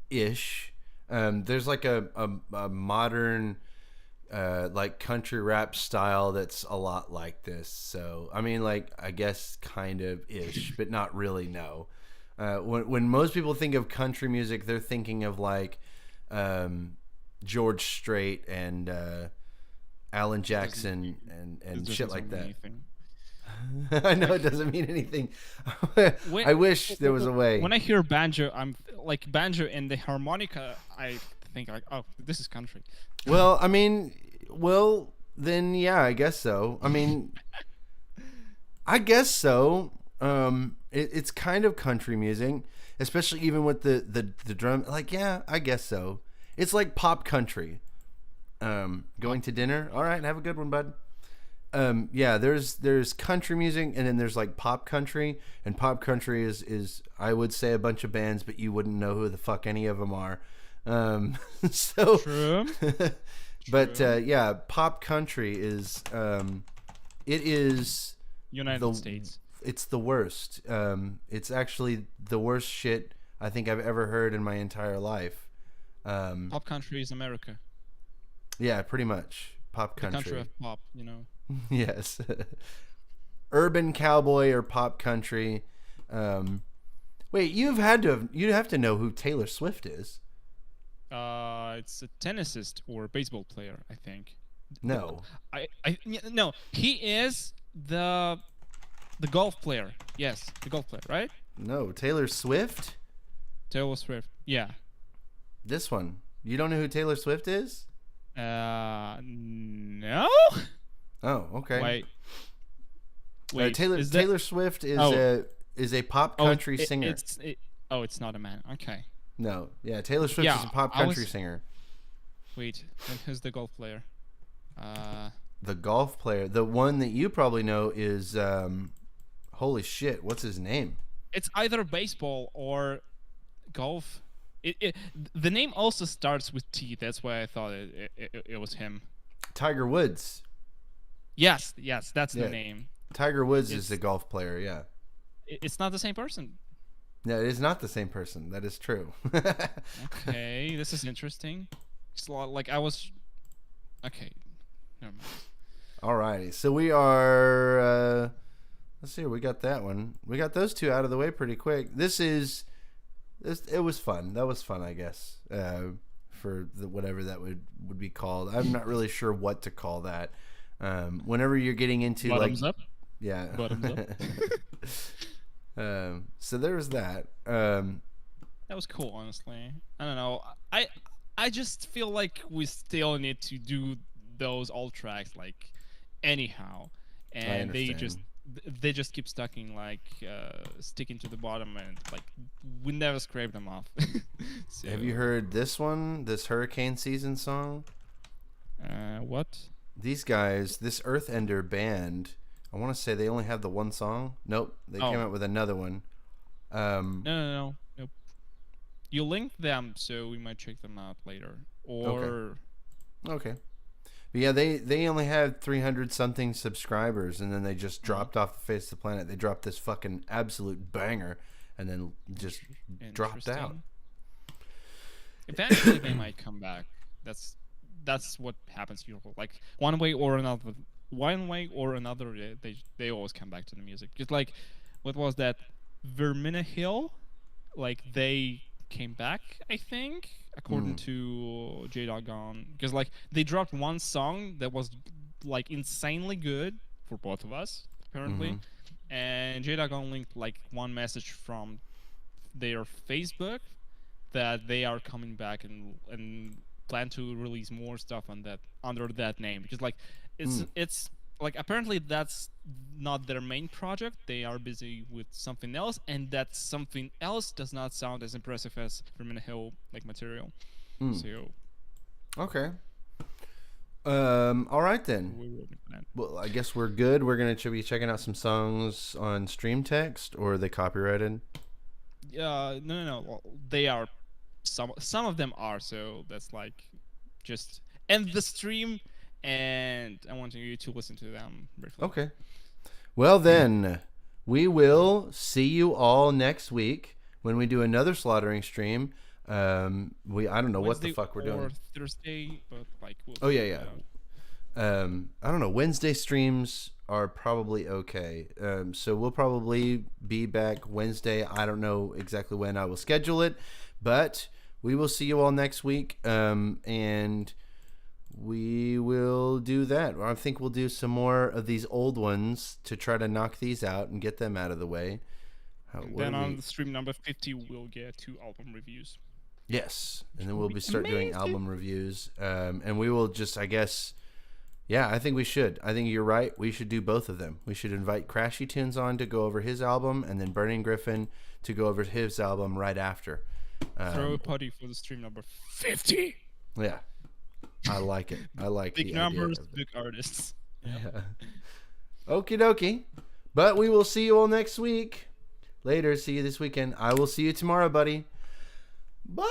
ish. There's like a modern, like country rap style that's a lot like this. So, I mean, like, I guess kind of ish, but not really. No. When most people think of country music, they're thinking of like, George Strait and, Alan Jackson and shit like that. Anything. I know it doesn't mean anything. I wish there was a way. When I hear banjo, I'm like banjo and the harmonica. I think like, oh, this is country. Well, I mean, then yeah, I guess so. I mean, I guess so. It's kind of country music, especially even with the drum. Like, yeah, I guess so. It's like pop country. Going to dinner. All right, have a good one, bud. Yeah, there's country music, and then there's like pop country, and pop country is I would say a bunch of bands, but you wouldn't know who the fuck any of them are. So True. But yeah, pop country is it is United States. It's the worst. It's actually the worst shit I think I've ever heard in my entire life. Pop country is America. Yeah, pretty much. Pop The country. country of pop, you know. Yes. Urban cowboy or pop country. Wait, you'd have to know who Taylor Swift is. It's a tennisist or baseball player, I think. No. No, he is the golf player. Yes, the golf player, right? No, Taylor Swift? Taylor Swift. Yeah. This one. You don't know who Taylor Swift is? No. Oh, okay. Wait. Taylor Swift is a pop country singer. It's not a man. Okay. No, yeah, Taylor Swift is a pop country singer. Wait, then who's the golf player? The golf player, the one that you probably know is holy shit, what's his name? It's either baseball or golf. The name also starts with T. That's why I thought it was him. Tiger Woods. Yes, that's the name. Tiger Woods is a golf player, yeah. It's not the same person. No, it is not the same person. That is true. Okay, this is interesting. It's like I was. Okay, never mind. Alrighty, so we are. Let's see, we got that one. We got those two out of the way pretty quick. It was fun. That was fun, I guess. For whatever that would be called. I'm not really sure what to call that. Whenever you're getting into Bottoms like, up. Yeah. Bottoms up. So there was that. That was cool, honestly. I don't know. I just feel like we still need to do those old tracks like anyhow, and they just keep sticking to the bottom, and like we never scrape them off. So, have you heard this one? This hurricane season song? What? These guys, this Earthender band. I want to say they only have the one song. Nope, they came out with another one. No. Nope. You link them, so we might check them out later. Or okay. But yeah, they only had 300 something subscribers, and then they just dropped off the face of the planet. They dropped this fucking absolute banger, and then just dropped out. Eventually, they might come back. That's what happens usually. Like one way or another, they always come back to the music. Just like, what was that? Vermina Hill, like they came back, I think, according to J-Dog-On, because like they dropped one song that was like insanely good for both of us apparently, and J-Dog-On linked like one message from their Facebook that they are coming back and plan to release more stuff on that under that name, because like it's like apparently that's not their main project. They are busy with something else, and that something else does not sound as impressive as Vermina Hill like material. So okay. All right then. Well, I guess we're good. We're gonna be checking out some songs on Stream Text, or are they copyrighted? No. Well, they are. Some of them are. So that's like just end the stream, and I want you to listen to them briefly. Okay. Well then, we will see you all next week when we do another slaughtering stream. I don't know what the fuck we're doing. Or Thursday, but like. Oh yeah. I don't know. Wednesday streams are probably okay. So we'll probably be back Wednesday. I don't know exactly when I will schedule it, but we will see you all next week. And we will do that. I think we'll do some more of these old ones to try to knock these out and get them out of the way. Then on the stream number 50, we'll get 2 album reviews. Yes, and then we'll start doing album reviews. And we will just, I guess, yeah, I think we should. I think you're right. We should do both of them. We should invite Crashy Tunes on to go over his album, and then Burning Griffin to go over his album right after. Throw a party for the stream number 50. Yeah, I like it. I like big the numbers, idea big artists. Yeah. Okie dokie. But we will see you all next week. Later. See you this weekend. I will see you tomorrow, buddy. Bye.